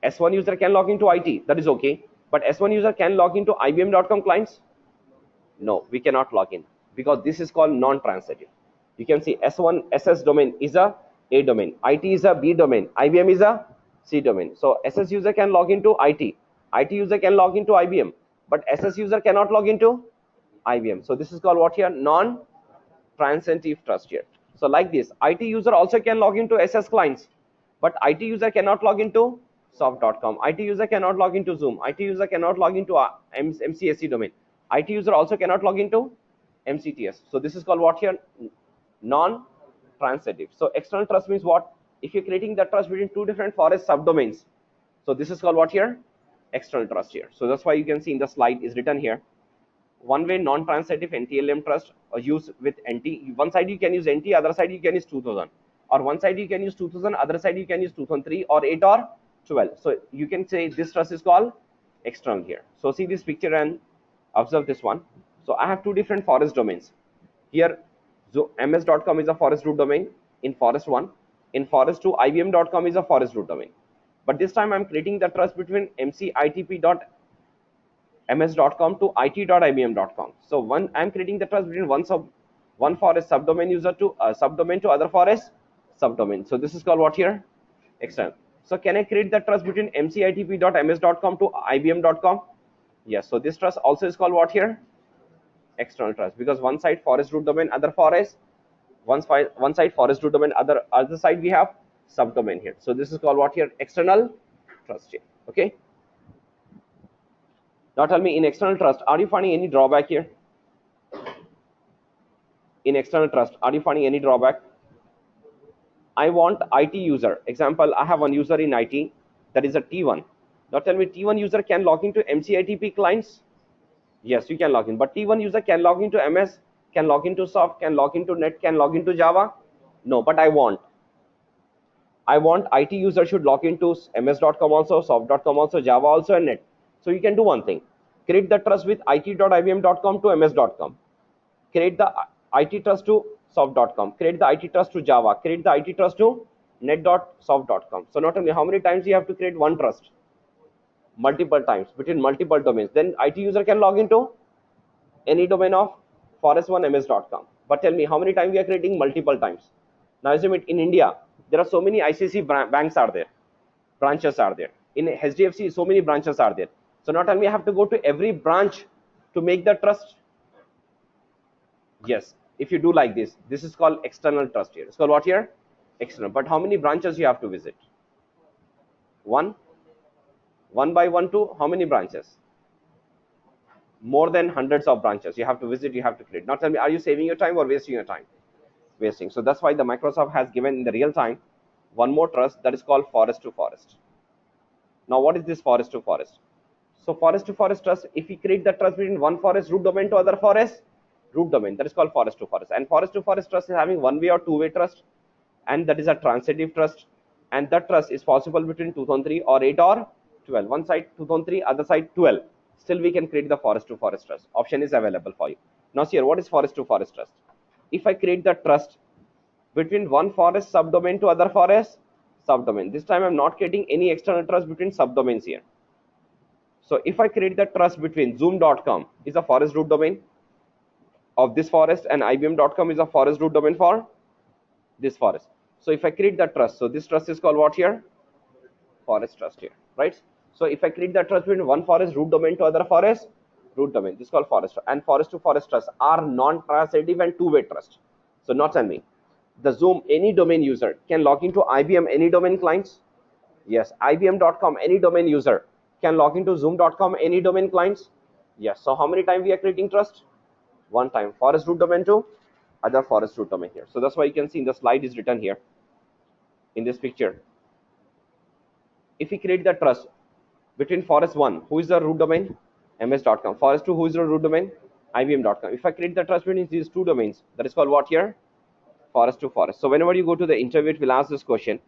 S1 user can log into IT, that is okay. But S1 user can log into ibm.com clients? No, we cannot log in because this is called non-transitive. You can see S1 SS domain is a domain, IT is a B domain, IBM is a C domain. So SS user can log into IT user can log into IBM, but SS user cannot log into IBM. So this is called what here? Non-transitive trust here. So like this, IT user also can log into SS clients, but IT user cannot log into soft.com. IT user cannot log into Zoom. IT user cannot log into MCSC domain. IT user also cannot log into MCTS. So this is called what here? Non-transitive. So external trust means what? If you're creating the trust between two different forest subdomains, so this is called what here? External trust here. So that's why you can see in the slide is written here. One way non-transitive NTLM trust or use with NT. One side you can use NT, other side you can use 2000. Or one side you can use 2000, other side you can use 2003 or 8 or 12. So you can say this trust is called external here. So see this picture and observe this one. So I have two different forest domains. Here ms.com is a forest root domain in forest 1. In forest 2, ibm.com is a forest root domain. But this time I'm creating the trust between mcitp.ms.com to it.ibm.com. So I'm creating the trust between one forest subdomain user to subdomain to other forest subdomain. So this is called what here? External. So can I create the trust between mcitp.ms.com to ibm.com? Yes. So this trust also is called what here? External trust, because one side forest root domain, other forest, one side forest root domain, other side we have subdomain here. So this is called what here? External trust here. Okay. Now tell me, in external trust, are you finding any drawback here? In external trust, are you finding any drawback? I want IT user. Example, I have one user in IT, that is a T1. Now tell me, T1 user can log into MCITP clients? Yes, you can log in. But T1 user can log into MS, can log into Soft, can log into Net, can log into Java? No, but I want IT user should log into ms.com also, soft.com also, Java also, and Net. So you can do one thing. Create the trust with it.ibm.com to ms.com. Create the IT trust to soft.com. Create the IT trust to Java. Create the IT trust to net.soft.com. So not only how many times you have to create one trust? Multiple times between multiple domains. Then IT user can log into any domain of forest1ms.com. But tell me, how many times we are creating? Multiple times. Now assume it in India, there are so many ICC banks are there, branches are there. In HDFC, so many branches are there. So not only I have to go to every branch to make the trust. Yes, if you do like this is called external trust here. It's called what here? External. But how many branches you have to visit? One by one to how many branches? More than hundreds of branches you have to visit, you have to create. Now tell me, are you saving your time or wasting your time? Wasting. So that's why the Microsoft has given in the real time one more trust, that is called forest to forest. Now what is this forest to forest? So forest to forest trust, if we create the trust between one forest root domain to other forest root domain, that is called forest to forest. And forest to forest trust is having one way or two way trust, and that is a transitive trust, and that trust is possible between 2003 or 8 or 12. One side 2003, other side 12. Still we can create the forest to forest trust. Option is available for you. Now see here, what is forest to forest trust? If I create the trust between one forest subdomain to other forest subdomain, this time I'm not creating any external trust between subdomains here. So if I create the trust between zoom.com is a forest root domain of this forest, and ibm.com is a forest root domain for this forest. So if I create the trust, so this trust is called what here? Forest trust here, right? So if I create the trust between one forest root domain to other forest root domain, this is called forest. And forest to forest trust are non-transitive and two-way trust. So not tell me, the Zoom any domain user can log into IBM any domain clients? Yes. IBM.com any domain user can log into zoom.com any domain clients? Yes. So how many times we are creating trust? One time. Forest root domain to other forest root domain here. So that's why you can see in the slide is written here in this picture. If we create the trust between forest 1, who is the root domain? ms.com. Forest 2, who is the root domain? ibm.com. If I create the trust between these two domains, that is called what here? Forest to forest. So whenever you go to the interview, it will ask this question,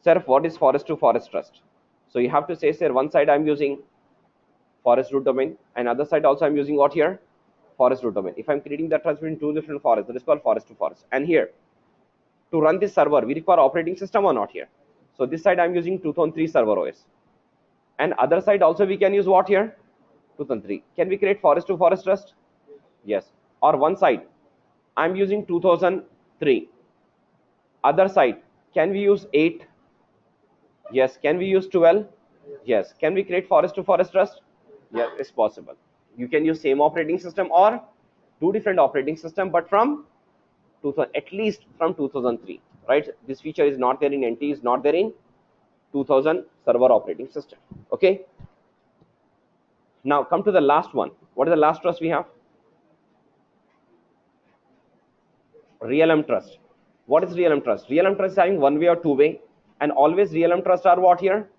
sir, what is forest to forest trust? So you have to say, sir, one side I'm using forest root domain, and other side also I'm using what here? Forest root domain. If I'm creating the trust between two different forests, that is called forest to forest. And here, to run this server, we require operating system or not here? So this side I'm using 2003 server OS. And other side also we can use what here? 2003. Can we create forest to forest trust? Yes. Or one side, I'm using 2003. Other side, can we use 8? Yes. Can we use 12? Yes. Can we create forest to forest trust? Yes, it's possible. You can use same operating system or two different operating system, but from 2000, at least from 2003, right? This feature is not there in NT, is not there in 2000 server operating system. Okay. Now come to the last one. What is the last trust we have? Real-M trust. What is real-M trust? Real-M trust is having one way or two way, and always real-M trust are what here?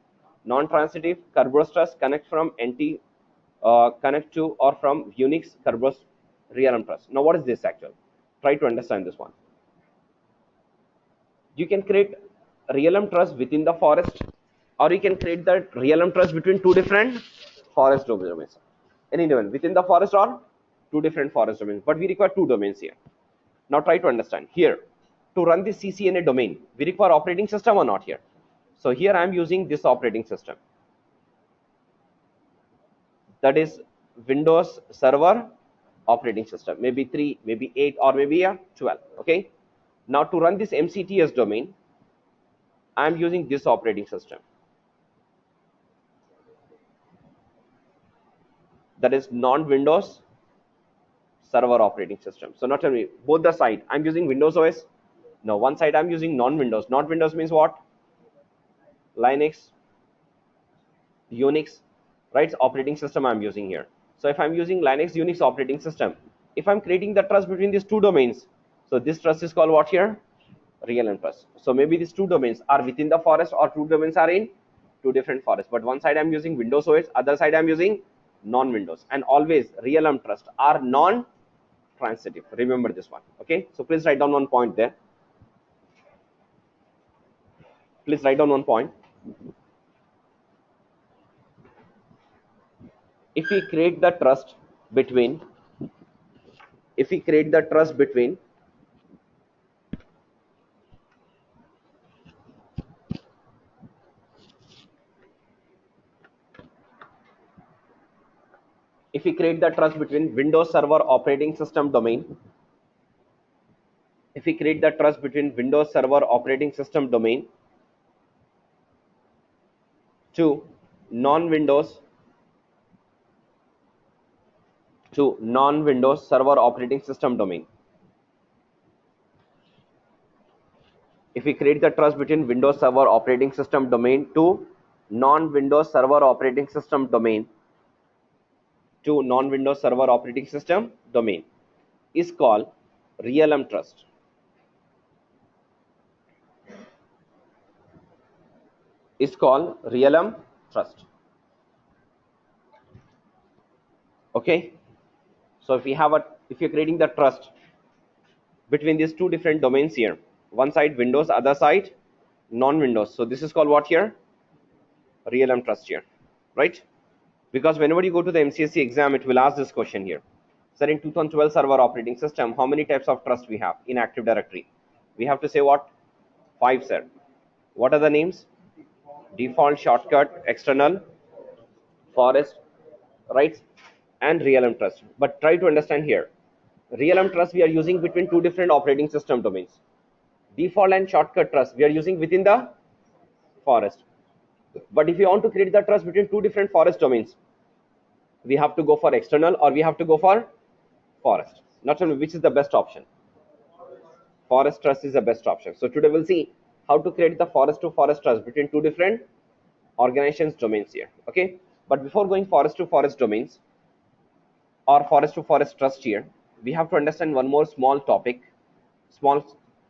Non-transitive. Kerberos trust connect from NT, connect to or from Unix. Kerberos real-M trust. Now what is this actually? Try to understand this one. You can create real-M trust within the forest, or you can create that real-M trust between two different forest domains. Any domain within the forest or two different forest domains, but we require two domains here. Now try to understand here. To run this CCNA domain, we require operating system or not here? So here I am using this operating system, that is Windows Server operating system, maybe 3, maybe 8, or maybe 12. Okay. Now to run this MCTS domain, I am using this operating system, that is non-Windows server operating system. So not tell me both the side I'm using Windows OS. No, one side I'm using non-Windows. Not Windows means what? Linux, Unix, right? Operating system I'm using here. So if I'm using Linux, Unix operating system, if I'm creating the trust between these two domains, so this trust is called what here? Real-time trust. So maybe these two domains are within the forest or two domains are in two different forests. But one side I'm using Windows OS, other side I'm using non-Windows. And always real-time trust are non-transitive. Remember this one. Okay. So please write down one point there. Please write down one point. If we create the trust between, if we create the trust between if we create the trust between Windows Server operating system domain, if we create the trust between Windows Server operating system domain to non-Windows Server operating system domain. If we create the trust between Windows Server operating system domain to non-Windows Server operating system domain to non-Windows Server operating system domain is called real-time trust. Is called real-time trust. Okay. So if you're creating the trust between these two different domains here, one side Windows, other side non-Windows. So this is called what here? Real-time trust here, right? Because whenever you go to the MCSC exam, it will ask this question here. Sir, in 2012 server operating system, how many types of trust we have in Active Directory? We have to say what? 5, sir. What are the names? Default, shortcut, external, forest, right? And real-time trust. But try to understand here. Real-time trust we are using between two different operating system domains. Default and shortcut trust we are using within the forest. But if you want to create the trust between two different forest domains, we have to go for external or we have to go for forest. Not only which is the best option. Forest trust is the best option. So today we'll see how to create the forest to forest trust between two different organizations domains here. Okay. But before going forest to forest domains or forest to forest trust here, we have to understand one more small topic. Small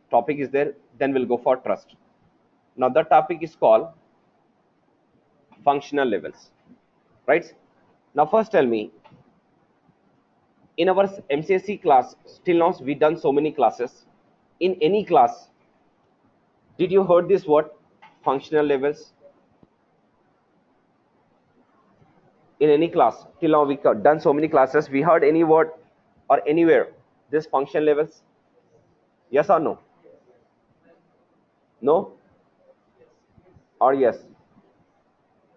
topic is there, then we'll go for trust. Now the topic is called functional levels, right? Now first tell me, in our MCSC class, till now we done so many classes. In any class, did you heard this word functional levels? In any class, till now we done so many classes, we heard any word or anywhere this function levels? Yes or no? No or yes?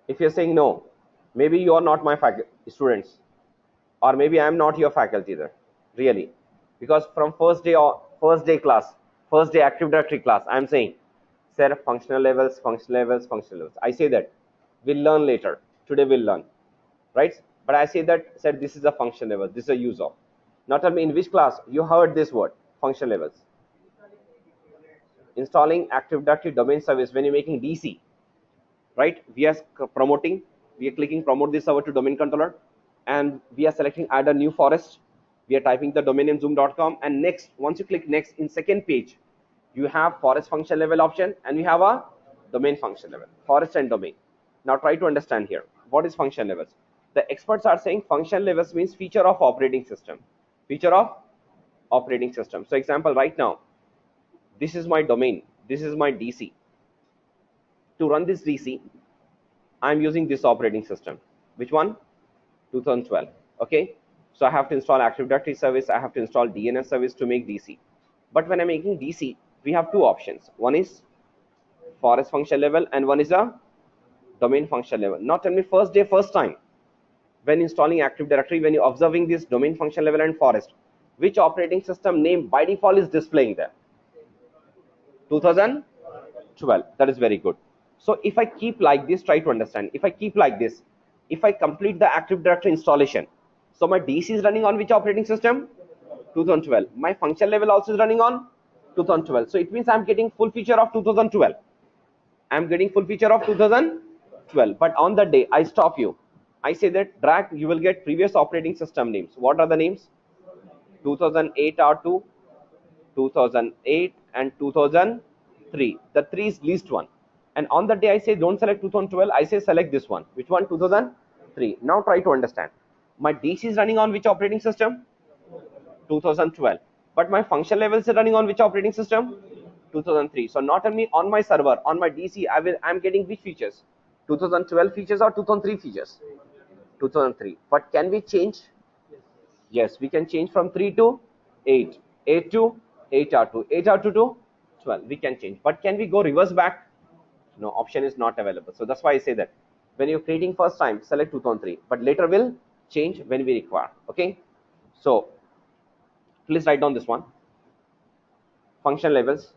If you're saying no, maybe you are not my students, or maybe I am not your faculty there, really, because from first day class, first day Active Directory class, I am saying, sir, functional levels. I say that we'll learn later. Today we'll learn, right? But I say that, sir, this is a function level. This is a use of. Now tell me, in which class you heard this word, function levels? Installing Active Directory domain service when you're making DC, right? We are promoting, we are clicking promote this server to domain controller, and we are selecting add a new forest. We are typing the domain name zoom.com, and next, once you click next, in second page, you have forest function level option, and we have a domain function level, forest and domain. Now try to understand here, what is function levels? The experts are saying function levels means feature of operating system. Feature of operating system. So example, right now, this is my domain, this is my DC. To run this DC, I am using this operating system. Which one? 2012. Okay. So I have to install Active Directory service. I have to install DNS service to make DC. But when I'm making DC, we have two options. One is forest function level and one is a domain function level. Now tell me, first day, first time, when installing Active Directory, when you're observing this domain function level and forest, which operating system name by default is displaying there? 2012. That is very good. So if I keep like this, try to understand. If I keep like this, if I complete the Active Directory installation, so my DC is running on which operating system? 2012. My function level also is running on 2012. So it means I'm getting full feature of 2012. I'm getting full feature of 2012. But on the day I stop you, I say that drag, you will get previous operating system names. What are the names? 2008 R2, 2008 and 2003. The 3 is least one. And on the day I say don't select 2012, I say select this one. Which one? 2003. Now try to understand. My DC is running on which operating system? 2012. But my function level is running on which operating system? 2003. So not only on my server, on my DC, I'm getting which features? 2012 features or 2003 features? 2003. But can we change? Yes, we can change from 3 to 8, 8 to 8R2, 8R2 to 12. We can change. But can we go reverse back? No, option is not available. So that's why I say that when you're creating first time, select 2003. But later we'll change when we require. Okay. So please write down this one. Function levels.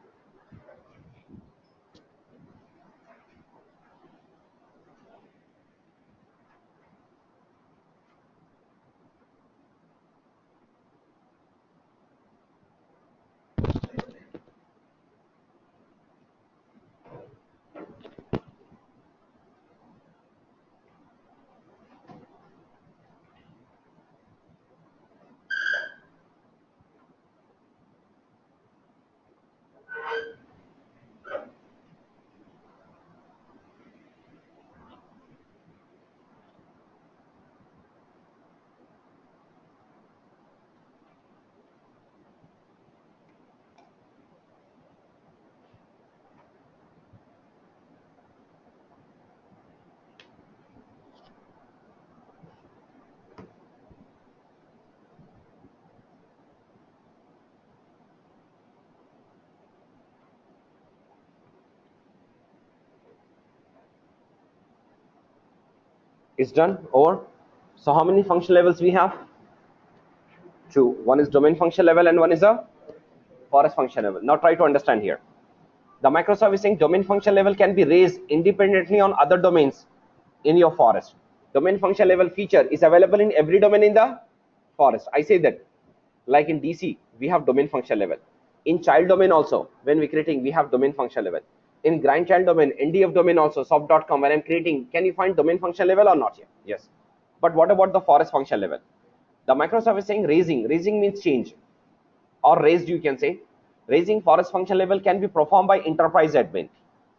Is done. Over. So how many function levels we have? Two. One is domain function level and one is a forest function level. Now try to understand here. The microservicing domain function level can be raised independently on other domains in your forest. Domain function level feature is available in every domain in the forest. I say that like in DC, we have domain function level. In child domain also, when we're creating, we have domain function level. In grandchild domain, NDF domain also, soft.com, when I'm creating, can you find domain function level or not yet? Yes. But what about the forest function level? The microservicing raising means change or raised, you can say. Raising forest function level can be performed by enterprise admin.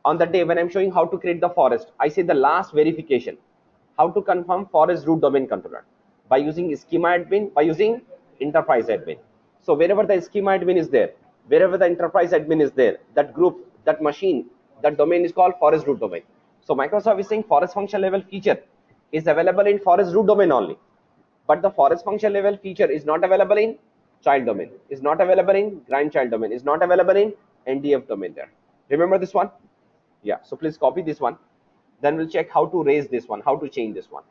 On the day when I'm showing how to create the forest, I say the last verification, how to confirm forest root domain controller by using schema admin, by using enterprise admin. So wherever the schema admin is there, wherever the enterprise admin is there, that group, that machine, that domain is called forest root domain. So microservicing forest function level feature is available in forest root domain only. But the forest function level feature is not available in child domain, is not available in grandchild domain, is not available in NDF domain there. Remember this one? Yeah. So please copy this one. Then we'll check how to raise this one, how to change this one.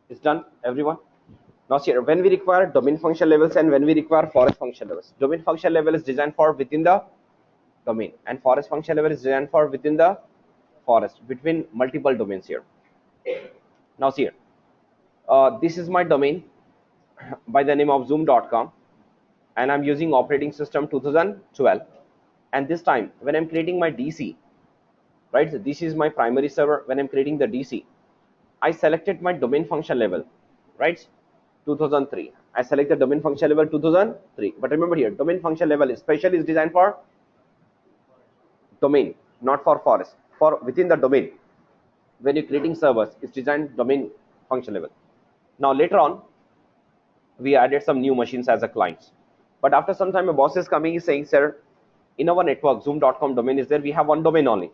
It's done, everyone. Now see, when we require domain function levels and when we require forest function levels, domain function level is designed for within the domain and forest function level is designed for within the forest, between multiple domains here. Now see here, this is my domain by the name of zoom.com and I'm using operating system 2012. And this time when I'm creating my DC, right, so this is my primary server. When I'm creating the DC, I selected my domain function level, right, 2003. I select the domain function level 2003. But remember here, domain function level especially is designed for domain, not for forest. For within the domain, when you're creating servers, it's designed domain function level. Now later on, we added some new machines as a clients. But after some time, a boss is coming, is saying, sir, in our network, zoom.com domain is there. We have one domain only.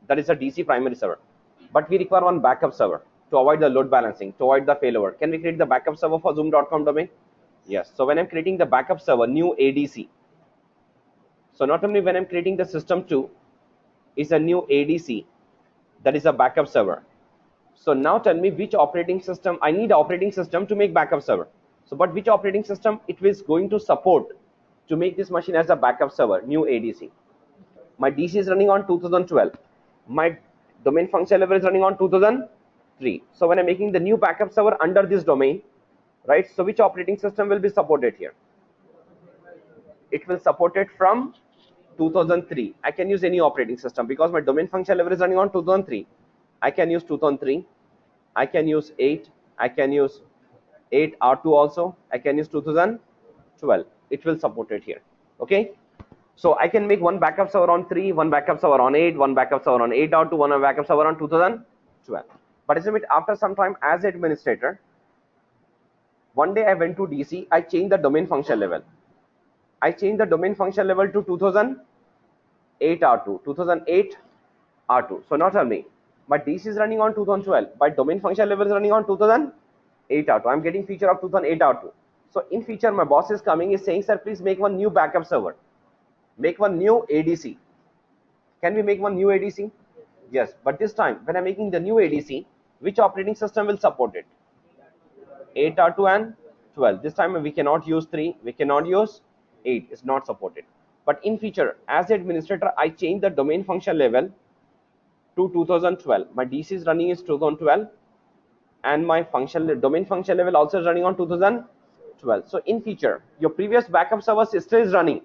That is a DC primary server. But we require one backup server to avoid the load balancing, to avoid the failover. Can we create the backup server for zoom.com domain? Yes. So when I'm creating the backup server, new ADC. So not only when I'm creating the system 2 is a new ADC, that is a backup server. So now tell me which operating system, I need operating system to make backup server. So but which operating system it is going to support to make this machine as a backup server, new ADC. My DC is running on 2012. My domain function level is running on 2003. So when I'm making the new backup server under this domain, right? So which operating system will be supported here? It will support it from 2003. I can use any operating system because my domain function level is running on 2003. I can use 2003. I can use 8. I can use 8R2 also. I can use 2012. It will support it here. Okay. So I can make one backup server on 3, one backup server on 8, one backup server on 8R2, one backup server on 2012. But isn't it after some time as administrator, one day I went to DC, I changed the domain function level. I changed the domain function level to 2008 R2, 2008 R2. So now tell me, my DC is running on 2012, but domain function level is running on 2008 R2. I'm getting feature of 2008 R2. So in future, my boss is coming, is saying, sir, please make one new backup server. Make one new ADC. Can we make one new ADC? Yes, but this time, when I'm making the new ADC, which operating system will support it? 8R2 and 12. This time we cannot use 3, we cannot use 8, it's not supported. But in future, as administrator, I change the domain function level to 2012. My DC is running is 2012 and my domain function level also is running on 2012. So in future, your previous backup server still is running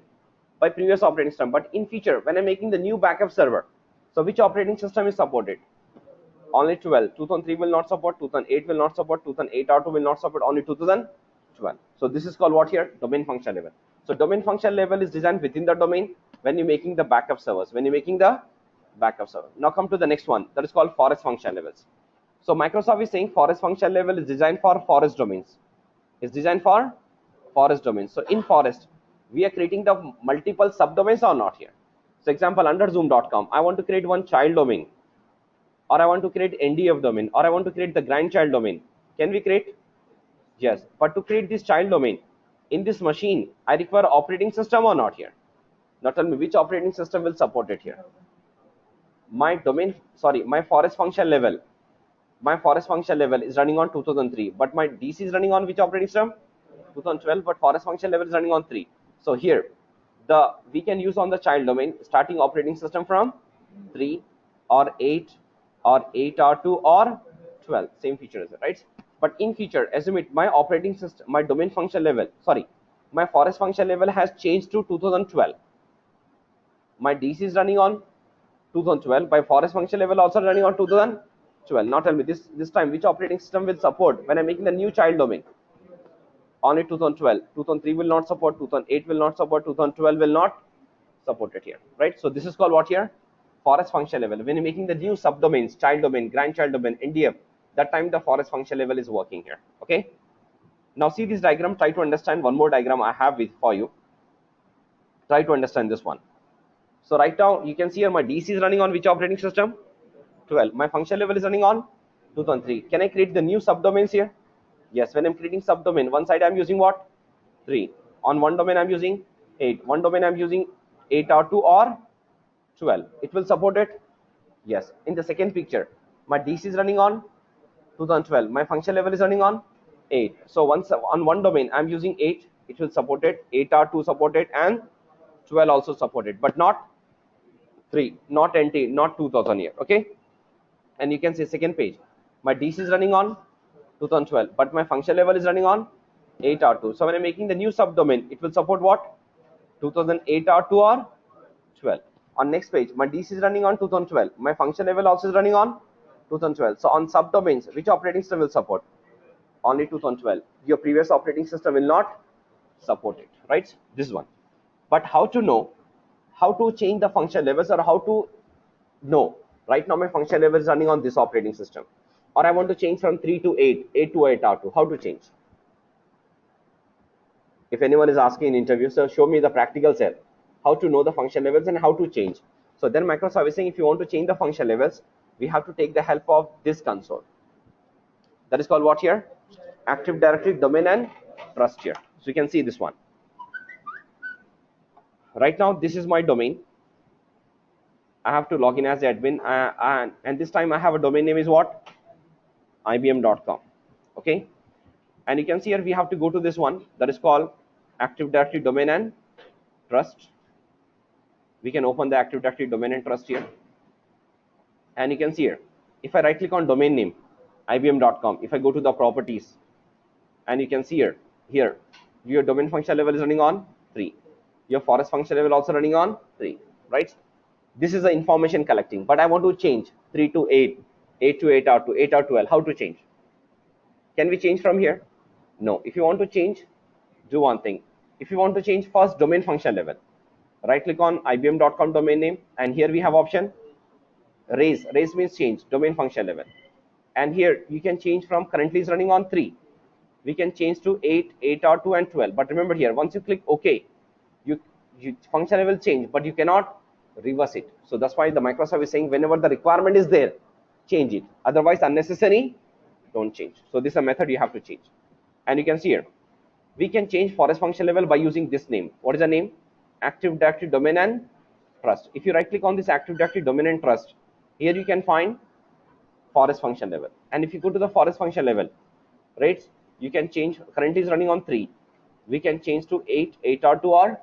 by previous operating system. But in future, when I'm making the new backup server, so which operating system is supported? Only 12. 2003 will not support, 2008 will not support, 2008 R2 will not support, only 2012. So this is called what here? Domain function level. So domain function level is designed within the domain when you're making the backup servers, when you're making the backup server. Now come to the next one, that is called forest function levels. So Microsoft is saying forest function level is designed for forest domains. It's designed for forest domains. So in forest, we are creating the multiple subdomains or not here. So example, under zoom.com, I want to create one child domain, or I want to create NDF domain, or I want to create the grandchild domain. Can we create? Yes. But to create this child domain in this machine, I require operating system or not here? Now tell me which operating system will support it here. My forest function level. My forest function level is running on 2003, but my DC is running on which operating system? 2012, but forest function level is running on 3. So here, we can use on the child domain starting operating system from 3 or 8 or 8R2 or 12. Same feature as it, right? But in future, assume it, my operating system, my domain function level, my forest function level has changed to 2012. My DC is running on 2012. My forest function level also running on 2012. Now tell me this time which operating system will support when I'm making the new child domain? Only 2012. 2003 will not support, 2008 will not support, 2012 will not support it here, right? So this is called what here? Forest function level. When you're making the new subdomains, child domain, grandchild domain, NDF, that time the forest function level is working here. Okay. Now see this diagram. Try to understand one more diagram I have for you. Try to understand this one. So right now you can see here my DC is running on which operating system? 12. My function level is running on 2003. Can I create the new subdomains here? Yes. When I'm creating subdomain, one side I'm using what? 3. On one domain I'm using 8. One domain I'm using 8R2 or 12. It will support it? Yes. In the second picture, my DC is running on 2012. My function level is running on 8. So once on one domain I'm using 8, it will support it. 8R2 support it and 12 also support it, but not 3, not NT, not 2000 here. Okay. And you can see second page, my DC is running on 2012, but my function level is running on 8R2. So when I'm making the new subdomain, it will support what? 2008 R2 or 12. On next page, my DC is running on 2012. My function level also is running on 2012. So on subdomains, which operating system will support? Only 2012. Your previous operating system will not support it, right? This one. But how to know how to change the function levels, or how to know right now my function level is running on this operating system, or I want to change from 3 to 8, 8 to 8R2. How to change? If anyone is asking in interview, so show me the practical cell, how to know the function levels and how to change. So then Microsoft is saying, if you want to change the function levels, we have to take the help of this console. That is called what here? Active Directory, Domain and Trust here. So you can see this one. Right now, this is my domain. I have to log in as the admin, and this time I have a domain name is what? ibm.com. Okay, and you can see here we have to go to this one that is called Active Directory Domain and Trust. We can open the Active Directory Domain and Trust here, and you can see here if I right click on domain name ibm.com, if I go to the properties, and you can see here your domain function level is running on 3, your forest function level also running on 3, right? This is the information collecting, but I want to change 3 to 8, 8 to 8 out to 8 out 12. How to change? Can we change from here? No. If you want to change, do one thing. If you want to change first domain function level, right click on ibm.com domain name, and here we have option raise. Raise means change domain function level, and here you can change from currently is running on 3. We can change to 8, 8 or 2 and 12. But remember here, once you click OK, you function level change, but you cannot reverse it. So that's why the Microsoft is saying whenever the requirement is there, change it. Otherwise, unnecessary, don't change. So this is a method you have to change. And you can see here, we can change forest function level by using this name. What is the name? Active Directory Domain and Trust. If you right click on this Active Directory Domain and Trust, here you can find forest function level. And if you go to the forest function level, right, you can change. Currently is running on 3. We can change to 8, 8 or 2 or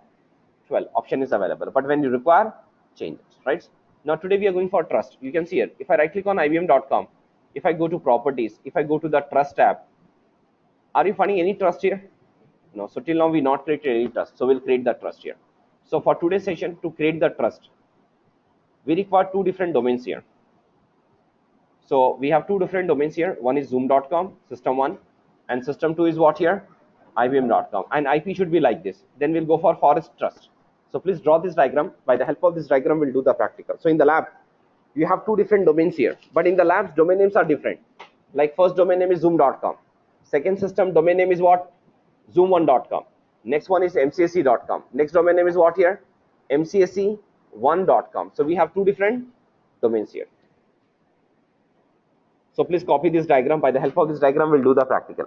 12. Option is available. But when you require, change it, right? Now today we are going for trust. You can see here, if I right click on ibm.com, if I go to properties, if I go to the trust tab, are you finding any trust here? No. So till now we not created any trust. So we'll create the trust here. So for today's session, to create the trust, we require 2 different domains here. So we have 2 different domains here. One is zoom.com, system 1, and system 2 is what here? ibm.com. And IP should be like this. Then we'll go for forest trust. So please draw this diagram. By the help of this diagram, we'll do the practical. So in the lab, you have 2 different domains here. But in the labs, domain names are different. Like first domain name is zoom.com. Second system domain name is what? zoom1.com. Next one is mcsc.com. Next domain name is what here? mcsc1.com. So we have 2 different domains here. So please copy this diagram. By the help of this diagram, we'll do the practical.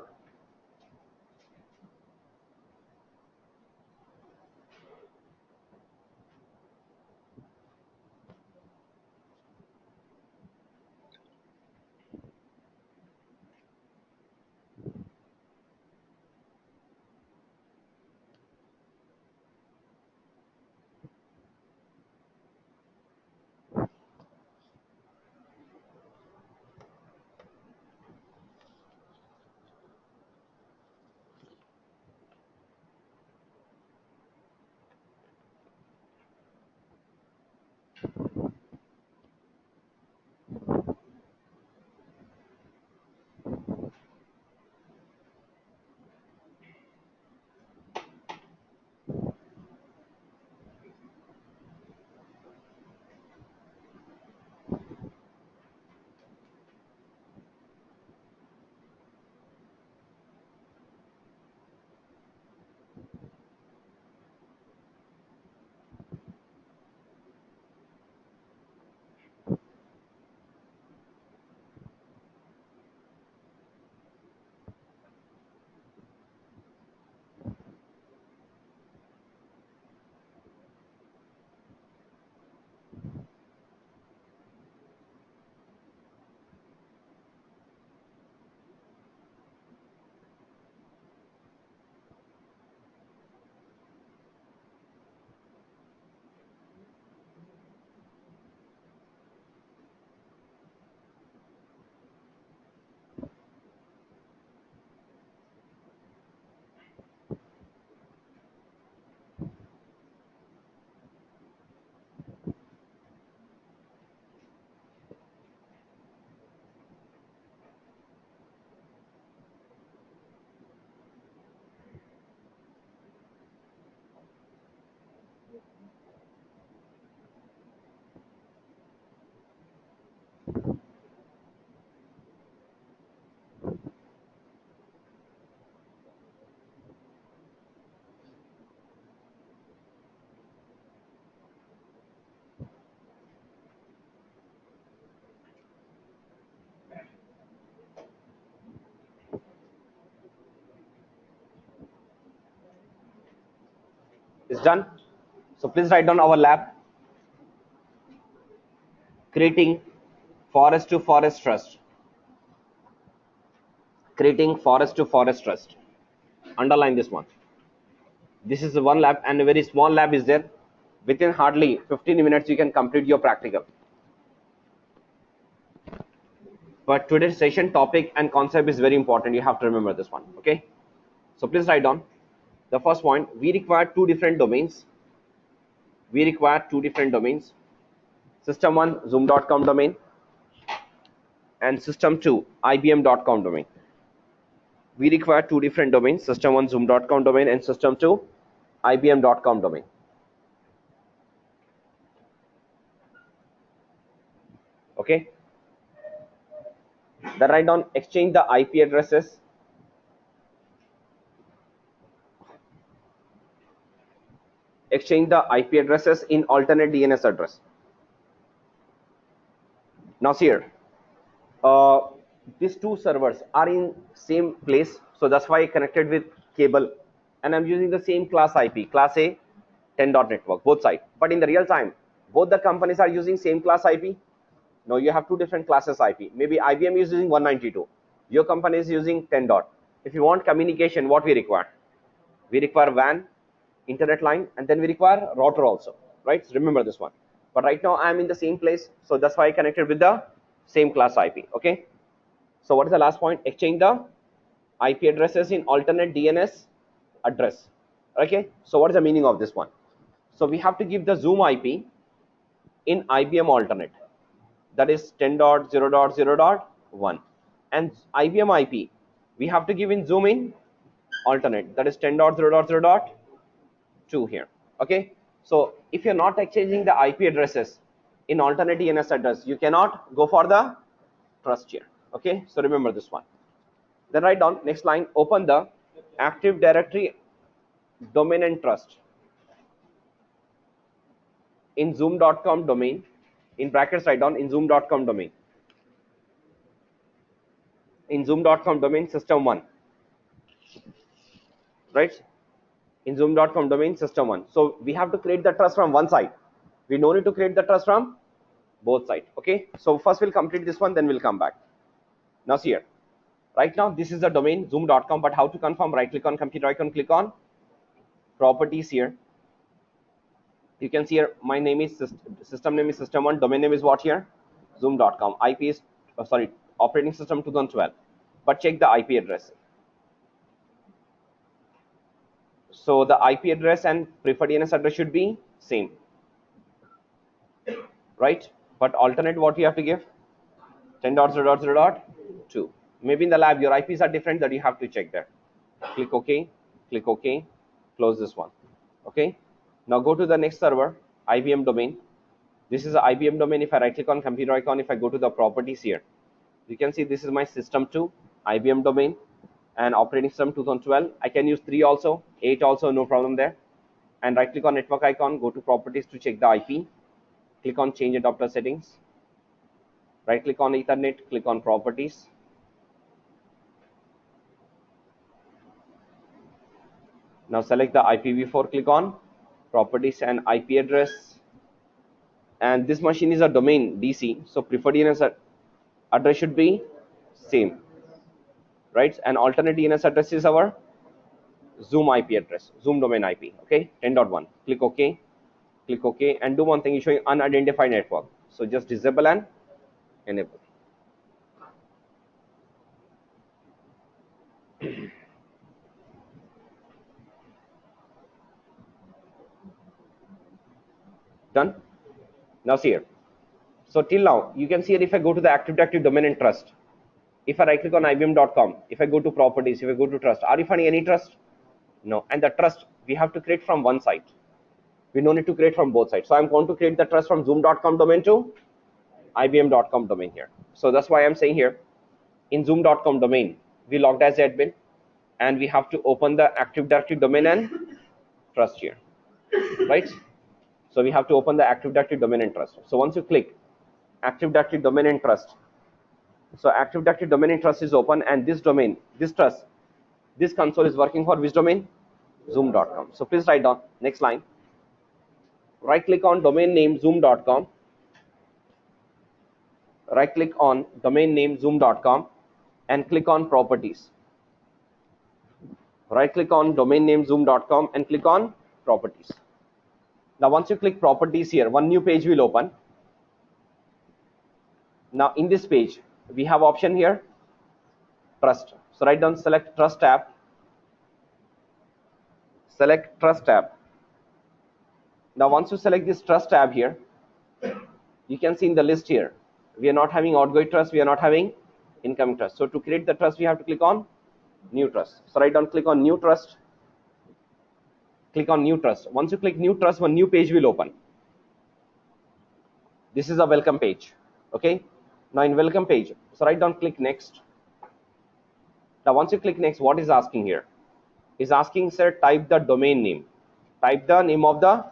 It's done. So please write down our lab. Creating forest to forest trust. Creating forest to forest trust. Underline this one. This is the one lab, and a very small lab is there. Within hardly 15 minutes you can complete your practical. But today's session topic and concept is very important. You have to remember this one. Okay. So please write down. The first point, we require two different domains. We require two different domains. System 1 zoom.com domain and system 2 ibm.com domain. We require two different domains, system 1 zoom.com domain and system 2 ibm.com domain. Okay. Then write down, exchange the IP addresses. Exchange the IP addresses in alternate DNS address. Now see here, these two servers are in same place, so that's why I connected with cable, and I'm using the same class IP, class A 10.network, both sides. But in the real time, both the companies are using same class IP. No, you have two different classes IP. Maybe IBM is using 192, your company is using 10. If you want communication, what we require? We require WAN, internet line, and then we require router also, right? So remember this one. But right now I'm in the same place, so that's why I connected with the same class IP. Okay. So what is the last point? Exchange the IP addresses in alternate DNS address. Okay. So what is the meaning of this one? So we have to give the Zoom IP in IBM alternate, that is 10.0.0.1, and IBM IP we have to give in Zoom in alternate, that is 10.0.0.2 here. Okay. So if you're not exchanging the IP addresses in alternate DNS address, you cannot go for the trust here. Okay. So remember this one. Then write down next line, open the Active Directory domain and trust in zoom.com domain, in brackets write down, in zoom.com domain. In zoom.com domain system 1, right? In zoom.com domain system 1. So we have to create the trust from one side. We no need to create the trust from both sides. Okay. So first we'll complete this one, then we'll come back. Now see here. Right now this is the domain zoom.com, but how to confirm? Right click on computer icon, click on properties here. You can see here my name is system name is system 1, domain name is what here? Zoom.com. IP is operating system 2012. But check the IP address. So the IP address and preferred DNS address should be same, right? But alternate, what you have to give? 10.0.0.2. Maybe in the lab your IPs are different, that you have to check there. Click OK, click OK, close this one. Okay. Now go to the next server, IBM domain. This is the IBM domain. If I right click on computer icon, if I go to the properties here, you can see this is my system 2 IBM domain and operating system 2012. I can use 3 also, 8 also, no problem there. And right click on network icon, go to properties to check the IP. Click on change adapter settings. Right click on Ethernet, click on properties. Now select the IPv4, click on properties and IP address. And this machine is a domain DC, so preferred DNS address should be same, right? And alternate DNS address is our Zoom IP address, Zoom domain IP. Okay, 10.1. Click OK, click OK, and do one thing, is showing unidentified network. So just disable and enable. Done. Now see here. So till now you can see here, if I go to the Active Directory domain and trust, if I right click on ibm.com, if I go to properties, if I go to trust, are you finding any trust? No. And the trust we have to create from one side. We no need to create from both sides. So I'm going to create the trust from zoom.com domain to ibm.com domain here. So that's why I'm saying here, in zoom.com domain we logged as admin, and we have to open the Active Directory domain and trust here, right? So we have to open the Active Directory domain and trust. So once you click Active Directory domain and trust, so Active Directory domain and trust is open, and this domain, this trust, this console is working for which domain? zoom.com. So please write down. Next line. Right click on domain name zoom.com. Right click on domain name zoom.com and click on properties. Right click on domain name zoom.com and click on properties. Now once you click properties here, one new page will open. Now in this page we have option here, trust. So write down, select trust tab. Select trust tab. Now once you select this trust tab here, you can see in the list here, we are not having outgoing trust, we are not having incoming trust. So to create the trust, we have to click on new trust. So write down, click on new trust. Click on new trust. Once you click new trust, one new page will open. This is a welcome page. Okay. Now in welcome page, so write down, click next. Now once you click next, what is asking here? Is asking, sir, type the domain name. Type the name of the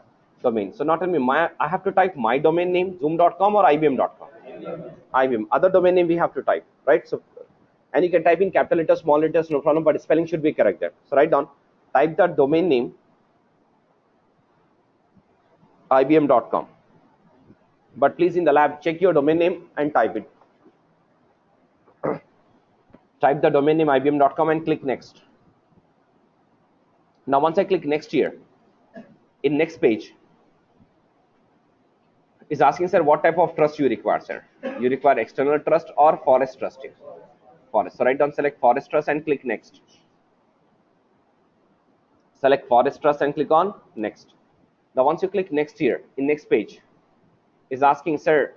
domain. So not only I have to type my domain name zoom.com or ibm.com. IBM. Other domain name we have to type, right? So, and you can type in capital letters, small letters, no problem, but spelling should be correct there. So write down, type the domain name ibm.com. But please in the lab, check your domain name and type it. Type the domain name ibm.com and click next. Now once I click next here, in next page, is asking, sir, what type of trust you require, sir? You require external trust or forest trust here? Forest. So write down, select forest trust and click next. Select forest trust and click on next. Now once you click next here, in next page, is asking, sir,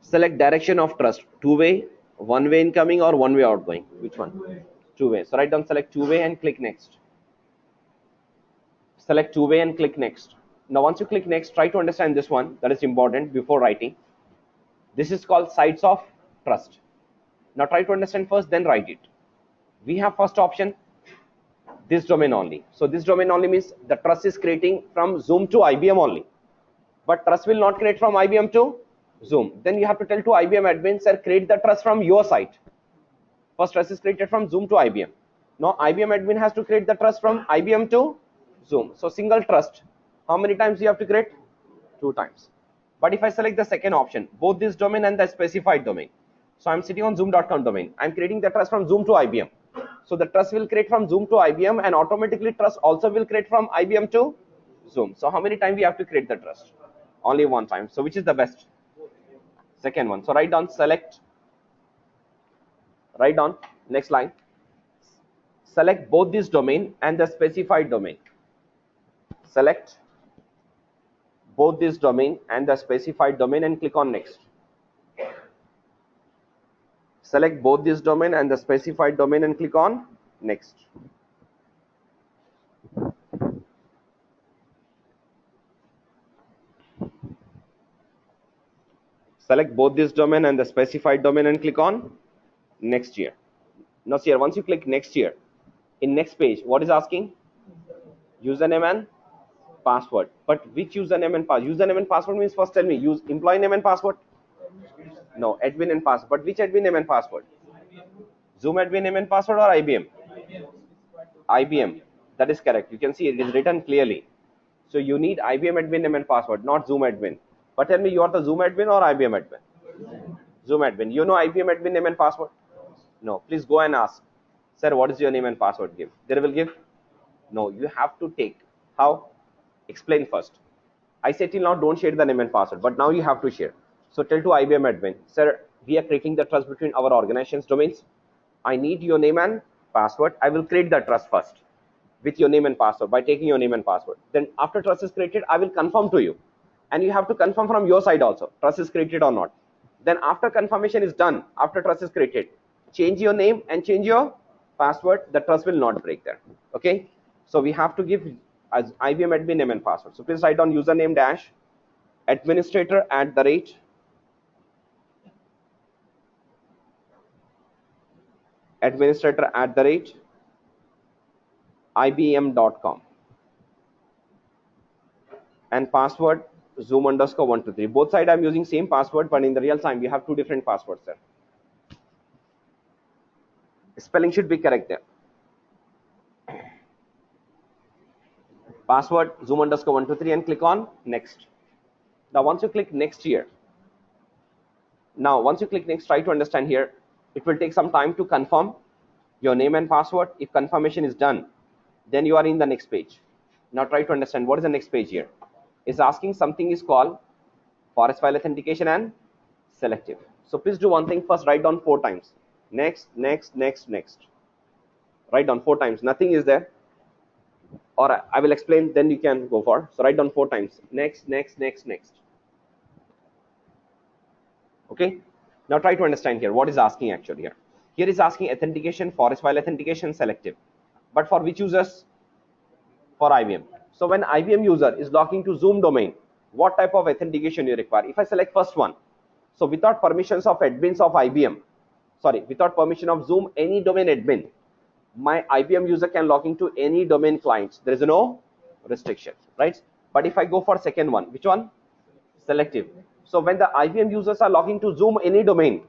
select direction of trust, two-way, one-way incoming or one-way outgoing. Which one? Two-way. So write down, select two-way and click next. Select two-way and click next. Now once you click next, try to understand this one, that is important before writing. This is called sites of trust. Now try to understand first, then write it. We have first option, this domain only. So this domain only means the trust is creating from Zoom to IBM only. But trust will not create from IBM to Zoom. Then you have to tell to IBM admin, sir, create the trust from your site. First trust is created from Zoom to IBM. Now IBM admin has to create the trust from IBM to Zoom. So single trust, how many times you have to create? 2 times. But if I select the second option, both this domain and the specified domain. So I'm sitting on zoom.com domain. I'm creating the trust from Zoom to IBM. So the trust will create from Zoom to IBM and automatically trust also will create from IBM to Zoom. So how many times we have to create the trust? Only one time. So which is the best? Second one. So write down, select, write down, next line. Select both this domain and the specified domain. Select both this domain and the specified domain and click on next. Select both this domain and the specified domain and click on next. Select both this domain and the specified domain and click on next here. Now here, once you click next here, in next page, what is asking? Username and password. But which username and password? Username and password means, first tell me, use employee name and password? No, admin and password. But which admin name and password? Zoom admin name and password or IBM? IBM. That is correct. You can see it is written clearly. So you need IBM admin name and password, not Zoom admin. But tell me, you are the Zoom admin or IBM admin? Zoom admin. You know IBM admin name and password? No. Please go and ask, sir, what is your name and password? Give. They will give. No, you have to take. How? Explain first. I said till now don't share the name and password, but now you have to share. So tell to IBM admin, sir, we are creating the trust between our organization's domains. I need your name and password. I will create the trust first with your name and password by taking your name and password. Then after trust is created, I will confirm to you. And you have to confirm from your side also, trust is created or not. Then after confirmation is done, after trust is created, change your name and change your password. The trust will not break there. Okay. So we have to give as IBM admin name and password. So please write down username dash administrator at the rate IBM.com and password zoom_123. Both side I'm using same password, but in the real time we have 2 different passwords there. Spelling should be correct there. password zoom underscore 123 and click on next. Now once you click next here, try to understand here, it will take some time to confirm your name and password. If confirmation is done, then you are in the next page. Now try to understand what is the next page here. It's asking something is called forest file authentication and selective. So please do one thing, first write down 4 times. Next, next, next, next. Write down 4 times. Nothing is there. Or I will explain, then you can go for. So write down 4 times. Next, next, next, next. Okay. Now try to understand here what is asking actually here. Here is asking authentication, forest file authentication, selective. But for which users? For IBM. So when IBM user is logging to Zoom domain, what type of authentication you require? If I select first one, so without permissions of admins of IBM, without permission of Zoom, any domain admin, my IBM user can log into any domain clients. There is no restriction, right? But if I go for second one, which one? Selective. So when the IBM users are logging to Zoom any domain,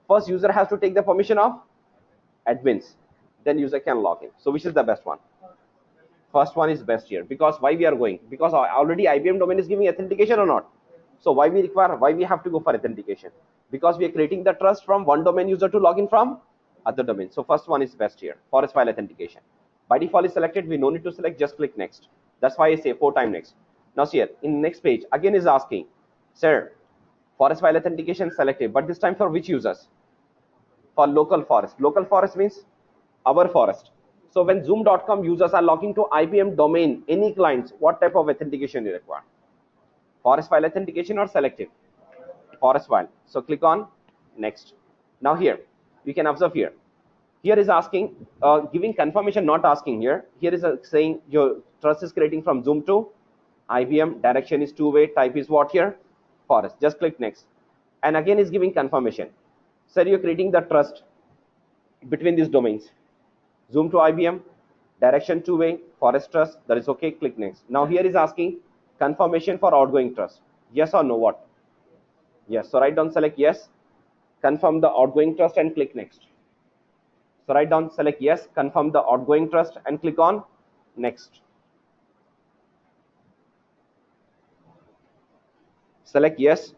first user has to take the permission of admins, then user can log in. So which is the best one? First one is best here. Because why we are going? Because already IBM domain is giving authentication or not. So why we have to go for authentication? Because we are creating the trust from one domain user to log in from other domain. So first one is best here, forest file authentication. By default is selected, we no need to select, just click next. That's why I say 4 times next. Now see here, in next page, again is asking, sir, forest file authentication selected, but this time for which users? For local forest. Local forest means our forest. So when zoom.com users are logging to IBM domain, any clients, what type of authentication you require? Forest file authentication or selective? Forest file. So click on next. Now here, you can observe here. Here is asking, giving confirmation, not asking here. Here is saying your trust is creating from Zoom to IBM. Direction is 2-way. Type is what here? Forest. Just click next. And again is giving confirmation. Sir, you're creating the trust between these domains. Zoom to IBM, direction 2-way, forest trust. That is okay. Click next. Now here is asking confirmation for outgoing trust. Yes or no? What? Yes. So write down, select yes. Confirm the outgoing trust and click next. So write down, select yes, confirm the outgoing trust and click on next. Select yes,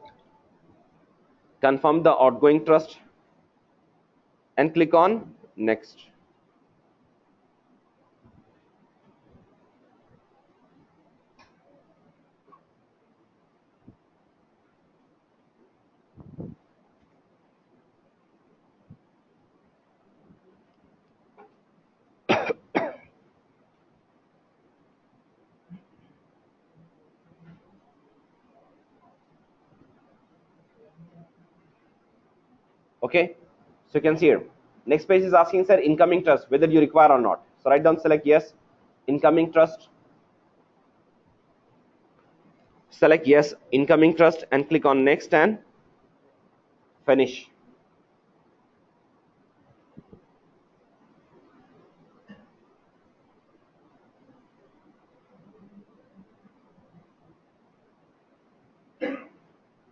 confirm the outgoing trust and click on next. Okay, so you can see here. Next page is asking, sir, incoming trust, whether you require or not. So write down, select yes, incoming trust. Select yes, incoming trust and click on next and finish.